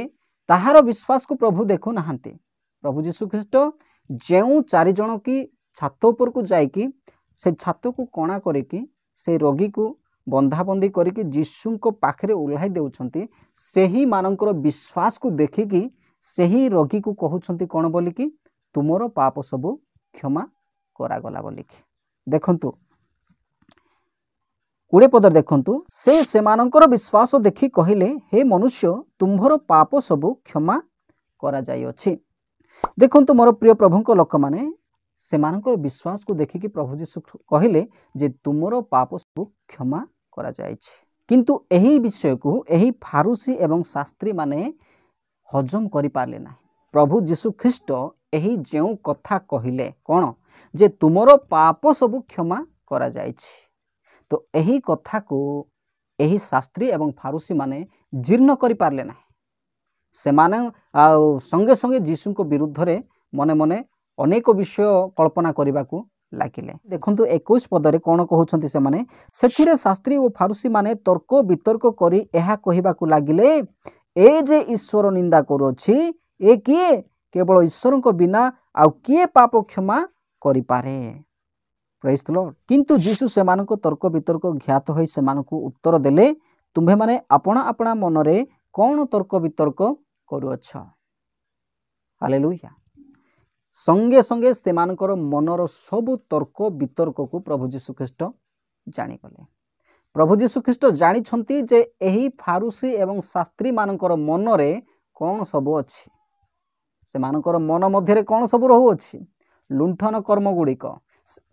S1: ताहार विश्वास को प्रभु देखु नाहांती। प्रभु जीशु ख्रीष्ट जेउ 4 जण की छात उपर को जाइकी से छात को कोणा करिकी से रोगी को बंधाबंदी करिकी जीशुंको पाखरे उल्हाई देउछन्ति। सेही मानकर विश्वास को देखिकी सेही रोगी को कहउछन्ति कोन बोलिकी तुमरो पाप सब क्षमा करागला बोलिकी। देखंतु 20 पद देखंतु से सेमानंकर विश्वास देखि कहिले हे मनुष्य तुम्भर पाप सबु क्षमा करा जाय अछि। देखंतु मोर प्रिय प्रभुंक लोक माने सेमानंकर विश्वास को देखिकी प्रभु जीशु कहिले जे तुमरो पाप सबु क्षमा करा जायछि। किंतु एही विषय को एही फारूसी एवं शास्त्री माने हजम करि पारले ना। प्रभु जीशु ख्रीष्ट एही जेउ कथा कहिले कोन जे तुमरो पाप सबु क्षमा करा जायछि, तो एही कथा को एही शास्त्री एवं फारूसी माने जीर्ण करि पारले ना। से माने संगे संगे जीशु को विरुद्ध रे मने मने अनेक विषय कल्पना करने को लागिले। देखंतु 21 पदरे कौन कहउछंती से माने सेथिरे शास्त्री और फारूसी माने तर्क वितर्क करी एहा कहिबाकू लागिले ए जे ईश्वर निंदा करूछि ए किए केवल ईश्वर को बिना आउ किए पाप क्षमा करि पारे। Praise the Lord. किंतु जीशु सेमानको तर्क वितर्क ज्ञात होई सेमानको उत्तर देले तुम्हे माने अपना अपना मनरे कौन तर्क वितर्क करूअछ। हालेलुया। संगे संगे सेमानकर मनर सबु तर्क वितर्क को प्रभु जीशु ख्रीष्ट जानी गले। प्रभु जीशु ख्रीष्ट जानी छंती जे एही फारूसी एवं शास्त्री मानकर मनरे कौन सबु अछि। सेमानकर मन मध्यरे कौन सबु रहु अछि लुंठन कर्म गुड़िक।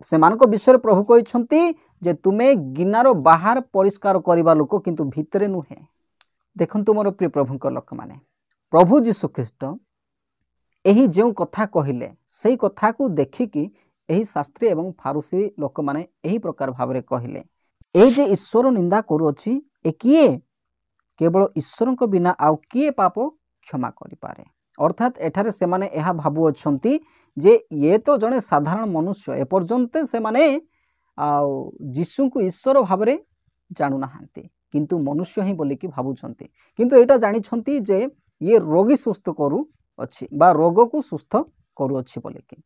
S1: सेमानक विषय प्रभु कहिछंती जे तुमे गिनारो बाहर परिष्कार करिबा लोक किंतु भितरे नुहे। देखंतु मोर प्रिय प्रभुंक लोक माने प्रभु जीशु ख्रीष्ट एही जेउ कथा कहिले सेही कथा को देखिकी एही शास्त्री एवं फारूसी लोक माने एही प्रकार भावरे कहिले ए जे ईश्वर निंदा करूअछि ए किए केवल ईश्वर को बिना आउ किए पाप क्षमा करि पारे। अर्थात एठारे से माने एहा भाबु अछंती जे ये तो जने साधारण मनुष्य ए पर्यंत से माने आउ जीशु को ईश्वर भावरे जानु नाहांती किंतु मनुष्य ही बोली कि भाबुछंती। किंतु एटा जानि छंती जे ये रोगी सुस्थ करू अछि बा रोग को सुस्थ करू अछि बोली कि।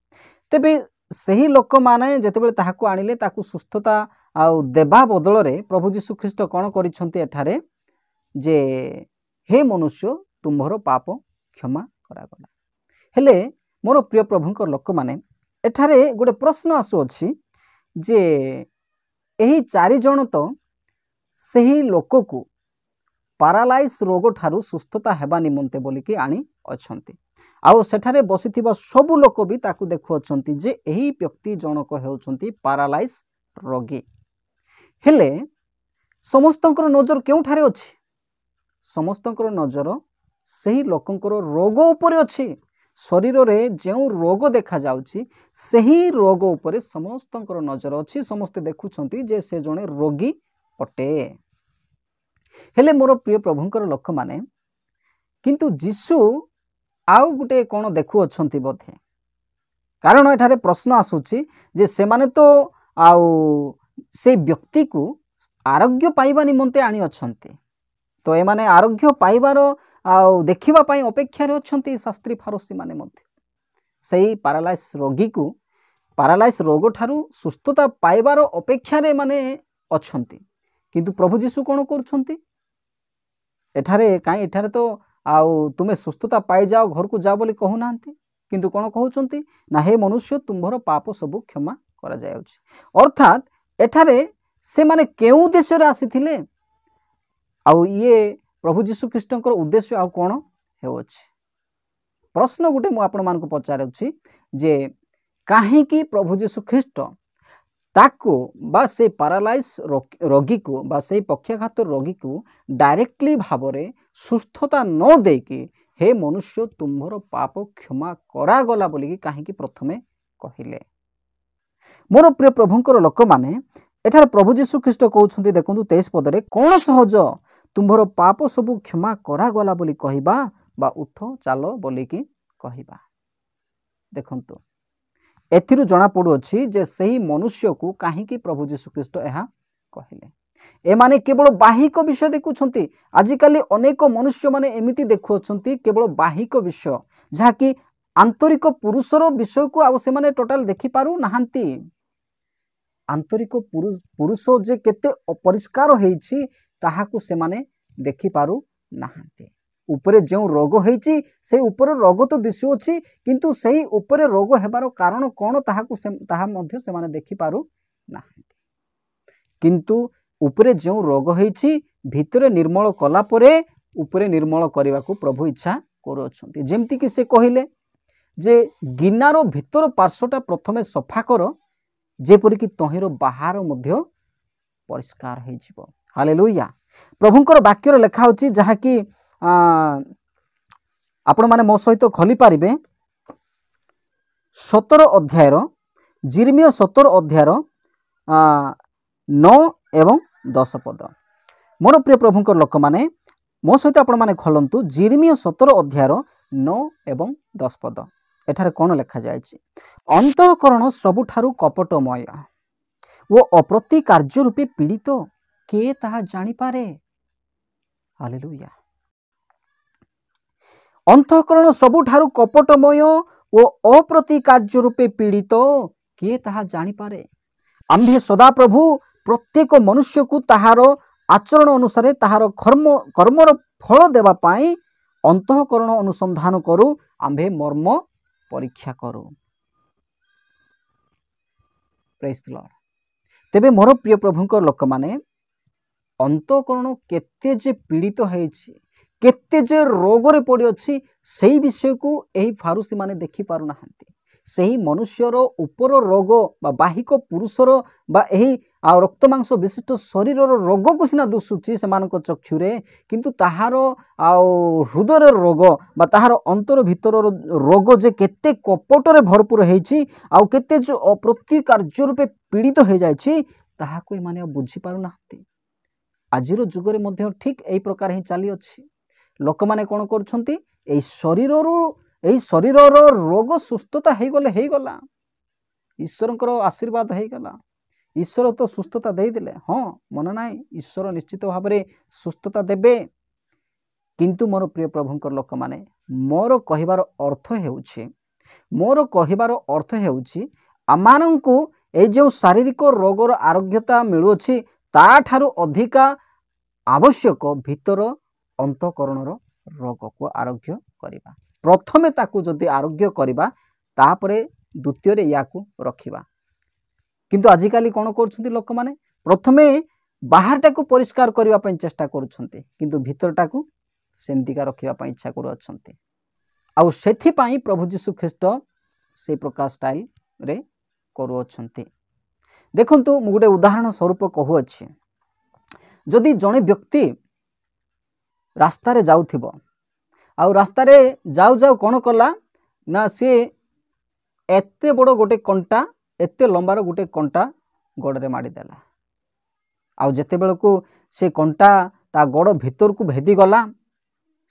S1: तेबे सही लोक माने जेतेबेले ताहाको आनिले ताकू सुस्थता आउ देबा बदल रे प्रभु जीशु ख्रीष्ट कोन करिछंती एठारे जे हे मनुष्य तुम्भर पाप क्षमा करागला। हेले मोर प्रिय प्रभुंक लोक माने एठारे गोटे प्रश्न आसु अछि जे एही 4 जण तो सही लोक को पारालाइज रोग ठारू सुस्थता हेबा निमंते बोली कि आनी अछंती। आउ सेठारे बसिथिबा सबु लोक भी ताकू देखु अछंती जे एही व्यक्ति जनक हेउछंती पारालाइज रोगी। हेले समस्तंकर नजर केउ ठारे अछि समस्तंकर नजर सही लोकंकर रोग उपरे अछि। शरीर रे जेउ रोग देखा जाउछि सही रोग उपरे समस्तंकर नजर अछि। समस्त देखुछंती जे से जने रोगी अटे। हेले मोर प्रिय प्रभुंकर लोक माने किंतु जीशु आउ गुटे कोन देखु अछंती बोधे कारण एठारे प्रश्न आसुछि जे से माने तो आउ से व्यक्ति को आरोग्य पाइबा निमंते आनी अछंती तो ए माने आरोग्य पाइबार आउ देखिबा पई अपेक्षा रे अछंती शास्त्री फारूसी माने मध्ये सही पारालाइज रोगी को पारालाइज रोग ठारू सुस्थता पाइबार अपेक्षा रे माने अछंती। किंतु प्रभु जीशु कोन करछंती एठारे काई एठारे तो आउ तुमे सुस्थता पाई जाओ घर को जाओ बोली कहू नांती किंतु कोन कहउछंती ना हे मनुष्य तुम्भर पाप सब क्षमा करा जायछि। अर्थात एठारे से माने केउ उद्देश्य रे आसीथिले आउ ये प्रभु जीशु ख्रीष्टंकर उद्देश्य आउ कोन हेउछि। प्रश्न गुटे मु आपण मान को पचारछि जे काहे कि प्रभु जीशु ख्रीष्ट ताको बा से पारालाइज रोगी को बा से पक्षाघात रोगी को डायरेक्टली भावरे सुस्थता न देकी हे मनुष्य तुम्भर पाप क्षमा करा गला बोली कि काहे कि प्रथमे कहिले। मोर प्रिय प्रभुंकर लोक माने एठारे प्रभु जीशु ख्रीष्ट कहउछंती देखंतु 23 पदरे कोन सहज तुम्भर पाप सबु क्षमा करा गला बोली कहिबा बा उठ चालो बोली कि कहिबा। देखंतु एथिरु जना पड़ु अछि जे सही मनुष्य को काहे कि प्रभु जीशु ख्रीष्ट एहा कहिले। ए माने केवल बाहिक विषय देखुछंती। आजिकाली अनेक मनुष्य माने एमिति देखुछंती केवल बाहिक विषय जहा कि आंतरिक पुरुषर विषय को आउ से माने टोटल देखि पारु नाहंती। आंतरिक पुरुष जे केते अपरिष्कार हेछि ताहाकू से माने देखि पारु नाहंती। उपरे जो रोग हेछि से ऊपर रोग तो दिसु अछि किंतु सही ऊपर रोग हेबार कारण कोन ताहाकू ताहा मध्ये से माने देखि पारु नाहंती। किंतु उपरे जो रोग होइछि भितरे निर्मल कला परे उपरे निर्मल करने को प्रभु इच्छा करुछंती। जेमती कि से कहिले जे गिनार भितर पार्श्वटा प्रथमे सफा कर जेपरिक तहिर बाहर मध्य परिष्कार हो। हालेलुया। प्रभुंकर वाक्यर लेखा होछि जहाँकि आपण माने मो सहित खोली पारिबे 17 अध्यायर जिर्मिया 17 अध्यायर 9 एवं 10 पद। मोर प्रिय प्रभुंकर लोक माने मो सहित आपण माने खोलंतु जिर्मिया 17 अध्यायर 9 एवं 10 पद। एठारे कोन लेखा जायछि? अंतःकरण सबुठारु कपटमय वो अप्रति कार्य रूपे पीड़ित के ताहा जानी पारे। हालेलुया। अंतःकरण सबुठारु कपटमय वो अप्रति कार्य रूपे पीड़ित किए ताहा जानी पारे। आम्भे सदा प्रभु प्रत्येक मनुष्य को ताहार आचरण अनुसार ताहार कर्मर फल देवा पाई अंतःकरण अनुसंधान करू, आम्भे मर्म परीक्षा करू। Praise the Lord. तेबे मोर प्रिय प्रभुंकर लोक माने अंतःकरण केते जे पीड़ित होइछि, केते जे रोगरे पड़ी अछि, सेही विषय को एही फारूसी माने देखि पारु नाहंती। सेही मनुष्यर उपर रोग बा बाहिक पुरुषर बा एही रक्त मांस विशिष्ट शरीर रोग को सिना दुसुची सेमानक चक्षुरे, किंतु ताहार हृदय रोग बा ताहार अंतर भितर रोग जे केते कपटरे भरपूर होइछि आउ केते जो अप्रति कार्य रूपे पीड़ित हो जाइछि ताहाको माने बुझी पारु नाहंती। आजिर जुगरे मध्य ठीक एही प्रकार ही चली अछि। लोक माने कोन करछंती एही शरीरर रोग सुस्थता हो गला, ईश्वरंकर आशीर्वाद हो गला, ईश्वर तो सुस्थता दे देले। हाँ मन नाई, ईश्वर निश्चित भाव में सुस्थता देबे, किंतु मोर प्रिय प्रभुंकर लोक माने मोर कहिबार अर्थ हेउछि आमानंकु ए जो शारीरिक रोगर आरोग्यता मिलुछि ताठारु अधिका आवश्यक भितर अंतःकरणर रोग को आरोग्य करिबा। प्रथमे ताकू जदि आरोग्य करिबा तापरे द्वितीय याकू रखिबा। किंतु आजिकाली कोन करछुंती लोक माने प्रथमे बाहरटा को परिष्कार करिबा पई चेष्टा करूछंती, किंतु भितरटा को सेमतिका रखिबा पई इच्छा करूछंती। आउ सेथि पई प्रभु जीशु ख्रीष्ट से प्रकार स्टाइल रे करूछंती। देखंतु मु गुटे उदाहरण स्वरूप कहू अछि। जदि जणे व्यक्ति रास्ता रे जाउथिबो आउ रास्ता रे जाउ जाउ कोन कला ना से एते बड़ गोटे कंटा, एते लंबार गोटे कंटा गोड़ रे माड़ी देला। आउ जेते बेल को से कंटा ता गोड़ भीतर को भेदी गला,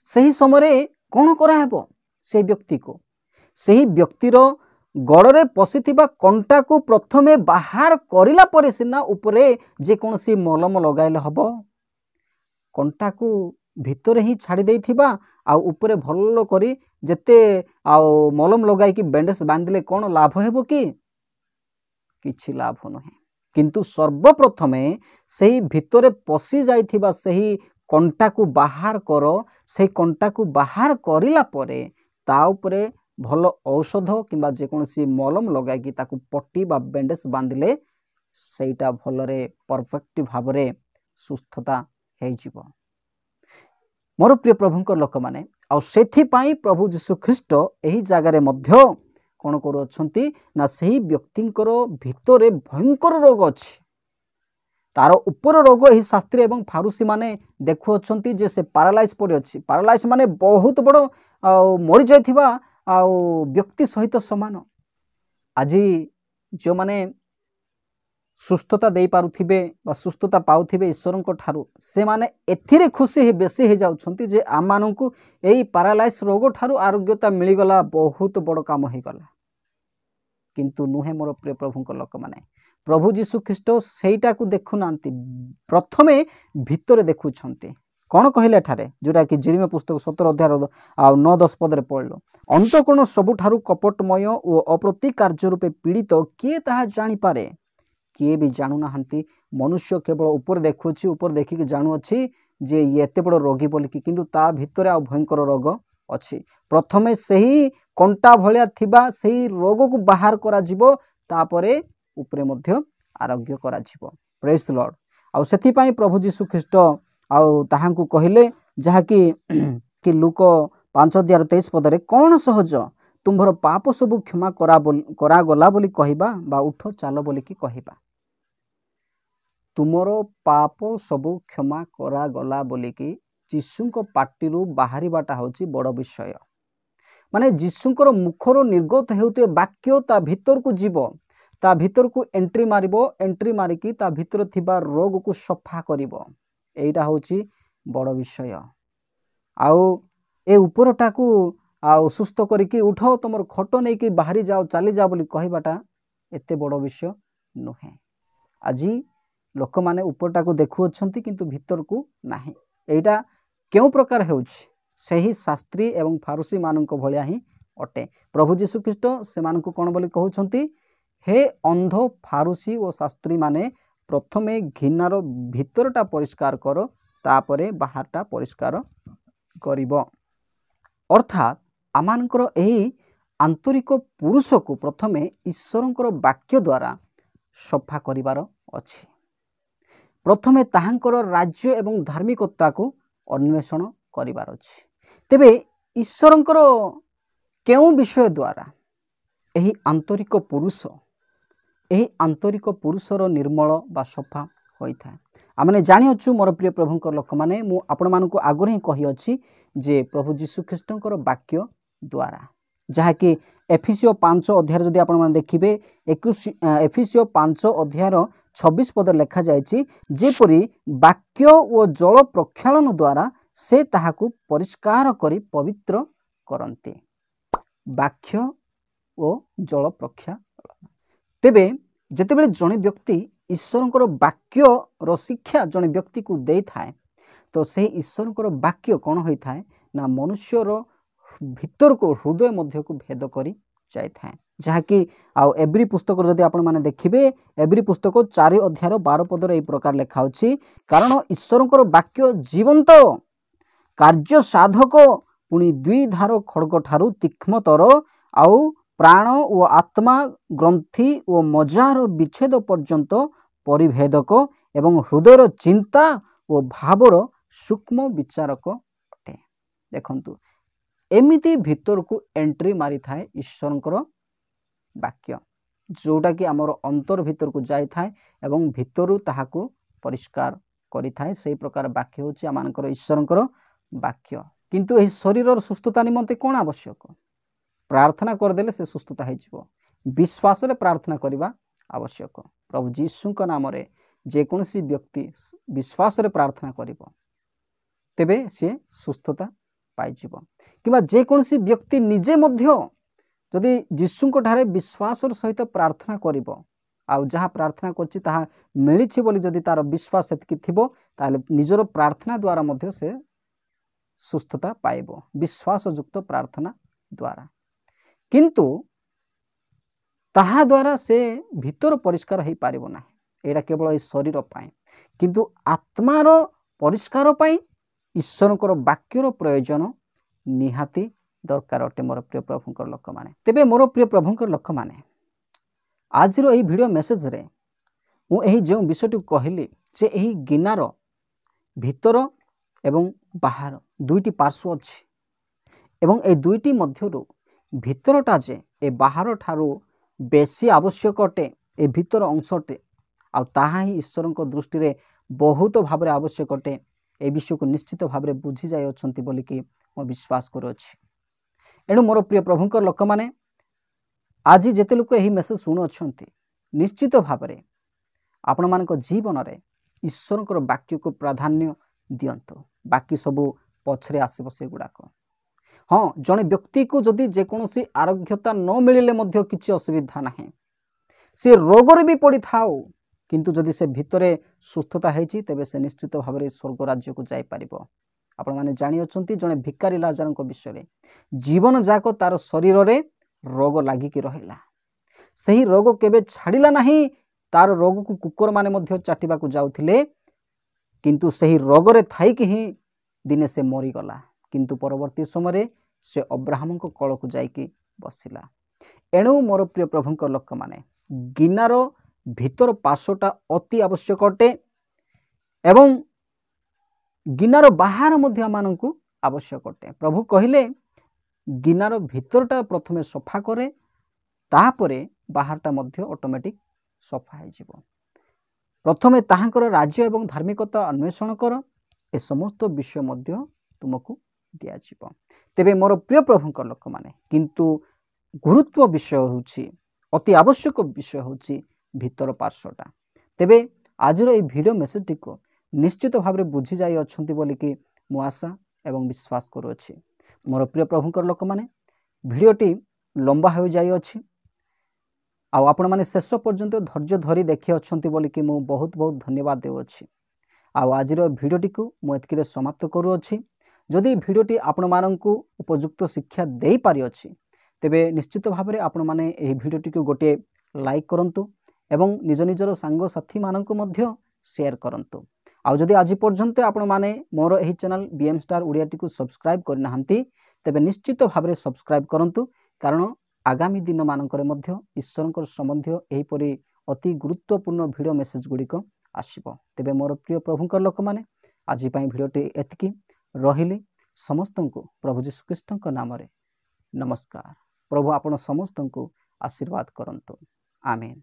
S1: सही समय कोन करा हेबो? से व्यक्ति को, सही व्यक्तिर गोड़ रे पसिथिबा कंटा को प्रथमे बाहर करिला परे सिना उपरे जे कोनसी मलम लगाइले हबो। कंटा को भितर ही छाड़ी देथिबा आ उपरे भल्लो करी जेते मलम लगाई कि बैंडेज बांधिले कोन लाभ हेबो कि? किछि लाभ नहे। किंतु सर्वप्रथमे सही भितरे पसी जाइथिबा सही कंटा को बाहर करो, सही कंटा को बाहर करिला परे ता उपरे भल औषध किंबा जे कोनसी मलम लगाई कि ताकू पट्टी बा बैंडेज बांधिले सेटा भलरे परफेक्ट भावरे सुस्थता हे जिवो। मोर प्रिय प्रभुंकर लोक माने आ सेथि पई प्रभु जीशु ख्रीष्ट एही जगारे मध्य कोन करूछंती ना सही व्यक्तिंकर भितरे भयंकर रोग अछि, तार ऊपर रोग एही शास्त्री एवं फारूसी माने देखुछंती जे से पैरालाइज पड़ी अछि। पैरालाइज माने बहुत बड़ मरि जाइथिबा व्यक्ति सहित समान। आज जो माने सुस्थता दे पारुथिबे बा सुस्थता पाउथिबे ईश्वरंक ठारू, से माने एथिरे खुशी बेसी हे जाउछंती जे आमानंकु एई पैरालाइज रोग ठारू आरोग्यता मिली गला, बहुत बड़ काम हे गला। किंतु नुहे मोर प्रिय प्रभुंक लोक माने प्रभु जीशु ख्रीष्ट सेटा को देखु नांती, प्रथमे भितरे देखुछंती। कौन कहले ठारे जोटा कि जिर्मिया पुस्तक 17 अध्याय 9-10 पद रे पढ़लो, अंतःकरण सबुठारु कपटमय ओ अप्रति कार्य रूपे पीड़ित किए ताहा जानी पारे। किए भी जानू नाहंती। मनुष्य केवल ऊपर देखुछि, ऊपर देखिक जानू अछि जे ये एते बड़ रोगी बोलिकी, किंतु ता भितरे आ भयंकर रोग अछि। प्रथमे सही कंटा भलिया थिबा सही रोग को बाहर करा जिवो, तापरे ऊपरे मध्य आरोग्य करा जिवो। Praise the Lord. आउ सेथिपाई प्रभु जीशु ख्रीष्ट आउ ताहांकु कहिले जहाँकि कि लूक 5:23 पदरे कौन सहज तुम्भर पाप सबु क्षमा करागला बोली कहबा बा उठ चाल बोली कि कहबा। तुमर पाप सबु क्षमा करागला बोली कि जीशुंको पाटिरू बाहरिबाटा होची बड़ विषय। माने जीशुंकर मुखर निर्गत हेउते वाक्य ता भीतर को जीव, ता भीतर को एंट्री मारिबो, एंट्री मारिकी ता भीतर थिबा रोग को सफा करिबो। एइटा होची बड़ विषय। आउ ए उपरटा को आउ सुस्थ करिकी उठ तुमर खट नै कि बाहरी जाओ चली जाओ बोली कहबाटा एते बड़ विषय नुहे। आजी लोक माने उपरटा को देखु अछंती किंतु भीतर को नाही। एइटा केउ प्रकार हेउछि सही शास्त्री एवं फारूसी मानक भलिया ही अटे। प्रभु जीशु ख्रीष्ट से मानक कोन बोली कहउछंती, हे अंध फारूसी और शास्त्री माने प्रथमे घिनार भीतरटा परिष्कार करो तापरे बाहरटा परिष्कार करिबो। अर्थात आमानकर एही आंतरिक पुरुष को प्रथमे ईश्वरंकर वाक्य द्वारा सफा करिवार अछि। प्रथमे ताहांकर राज्य एवं धार्मिकता को अन्वेषण करिवार अछि। तेबे ईश्वरंकर केउ विषय द्वारा एही आंतरिक पुरुषर निर्मल बा सफा होई थाए। आमने जानि अछु मोर प्रिय प्रभुंकर लोक माने मु आपण मानकु आगुर ही कहि अछि जे प्रभु जीशु ख्रीष्टंकर वाक्य द्वारा, जहा कि एफिसियो 5 अध्याय जदि आपण माने देखिबे एफिसियो 5 अध्याय 26 पद लेखा जायछि, जेपरि वाक्य ओ जल प्रक्षालन द्वारा से ताहाकु परिष्कार करी पवित्र करन्ते। वाक्य ओ जल प्रक्षालन। तेबे जेतेबेले जणे व्यक्ति ईश्वरंकर वाक्य रो शिक्षा जणे व्यक्ति को देई थाए, तो से ईश्वरंकर वाक्य कोन होई थाए ना मनुष्यर भीतर को हृदय मध्य को भेद करी जाय थाए। जहा कि आउ एवरी पुस्तक जदि आपण माने देखिबे एवरी पुस्तक 4 अध्याय 12 पद रे ए प्रकार लेखा अछि, कारण ईश्वरंकर वाक्य जीवंत कार्य साधक पुनी द्विधार खड्ग ठारू तीक्ष्णतर आउ प्राण ओ आत्मा ग्रंथि ओ मजार विच्छेद पर्यंत परिभेदक एवं हृदयर चिंता ओ भावर सूक्ष्म विचारक अटे। देखंतु एमिति भीतर को एंट्री मारी थाए ईश्वरंकर वाक्य, जोटा कि आमर अंतर भीतर को जाई थाए एवं भीतरु ताहाको परिष्कार करि थाए। सेही प्रकार वाक्य होछि आमानकर ईश्वरंकर वाक्य। किंतु एही शरीरर सुस्थता निमंते कोन आवश्यक? प्रार्थना करदेले से सुस्थता है जीवो। विश्वास रे प्रार्थना करिबा आवश्यक। प्रभु जीशुंक नाम रे जे कोनसी व्यक्ति विश्वास रे प्रार्थना करिबो तेबे से सुस्थता पाई जीवो। किबा जे कोनसी व्यक्ति निजे मध्य जदि जीशुंक ठारे विश्वासर सहित प्रार्थना करिबो आ जहाँ प्रार्थना करछि ताहा मिलिछि बोली जदि तार विश्वास सेतकी थिबो ताले निजर प्रार्थना द्वारा मध्य से सुस्थता पाइबो, विश्वास युक्त प्रार्थना द्वारा। किंतु ताहा द्वारा से भीतर परिष्कार हो पारिबो ना। एटा केवल ए शरीर पाए, किंतु आत्मार परिष्कार पाई ईश्वरंकर वाक्यर प्रयोजन निहाती दरकार अटे। मोर प्रिय प्रभुंकर लोक माने, तेबे मोर प्रिय प्रभुंकर लोक माने, आज रो एही वीडियो मेसेज रे मु एही जो विषयटी कहली जे एही गिनार भीतर एवं बाहर दुईटी पार्श्व अछि एवं ए दुईटी मध्यरु भीतरटा जे ए बाहर ठारू बेसी आवश्यक अटे ए भीतर अंशटे आ ताहा ही ईश्वरंक दृष्टि रे बहुत भाबरे आवश्यक अटे। ए विषय को निश्चित भाबरे बुझी जाय अछंती बोली कि मो विश्वास करू अछि। एणु मोर प्रिय प्रभुंकर लोक माने, आज जेते लोक एही मेसेज सुनु अछंती निश्चित भाबरे आपण मानक जीवन रे ईश्वरंकर वाक्य को प्राधान्य दियंतो। बाकी सबू पछरे आसीबो से गुडाक। हाँ, जने व्यक्ति को जदि जेकोसी आरोग्यता न मिलिले मध्य किछि असुविधा नाही, से रोगरे भी पड़ी थाओ, किंतु जदि से भितरे सुस्थता हेछि तेबे से निश्चित भाबरे स्वर्ग राज्य को जाई परिबो। आपण माने जानि अछंती जने भिकारी लाजारଙ୍କ विषय जीवन जाक तार शरीर रे रोग लागि कि रहिला, सही रोग केबे छाडिला नाही। तार रोग को कुकुर माने मध्य चाटिबा को जाउथिले, किंतु सही रोग रे थाई कि ही दिने से मरी गला। किंतु परवर्ती समय से अब्राहम को कल को जाइकी बसिला। एणु मोर प्रिय प्रभुंकर लोक माने, गिनार भीतर पार्श्वटा अति आवश्यक अटे। एवं गिनार बाहर मध्य आमको आवश्यक अटे। प्रभु कहले गिनार भितरटा प्रथमे सफा करे तापरे बाहरटा मध्य ऑटोमेटिक सफा हो जिवो। प्रथमे ताहांकर राज्य एवं धार्मिकता अन्वेषण कर, ए समस्त विषय मध्य तुमको दिया जिवो। तेबे मोर प्रिय प्रभुंकर लोक माने किंतु गुरुत्व विषय होछि, अति आवश्यक विषय होछि भीतर पार्श्वटा। तेबे आजर ए वीडियो मेसेज को निश्चित भाव में बुझी जाई अछंती बोली कि मु आशा एवं विश्वास करूछि। मोर प्रिय प्रभुंकर लोक माने वीडियोटी लंबा हो जाई अछि आउ आपण माने शेष पर्यंत धैर्य धरी देखि अछंती बोली कि मु बहुत बहुत धन्यवाद देउछि। आउ आजिर वीडियोटी को मु एतकिरे समाप्त करूछि। जदि वीडियोटी आपण माननकु उपयुक्त शिक्षा देई पारि अछि तेबे निश्चित भाव में आपण माने एही वीडियोटी को गोटे लाइक करंतु एवं निज निजर सांग साथी माननकु मध्य शेयर करंतु। आउ जदि आज पर्यंत आपण माने मोर एही चैनल बीएम स्टार ओडियाटी को सब्सक्राइब करनाहांती तेबे निश्चित भाव में सब्सक्राइब करंतु, कारण आगामी दिन मानकर मध्य ईश्वरंकर संबंधी एहीपरि अति गुरुत्वपूर्ण वीडियो मेसेज गुड़िक आसिबो। तेबे मोर प्रिय प्रभुंकर लोक माने आज पई वीडियोटी एतकी रहिली। समस्तंको प्रभु जीशु ख्रीष्टଙ୍କ नामरे नमस्कार। प्रभु आपण समस्तंको आशीर्वाद करंतु। आमेन।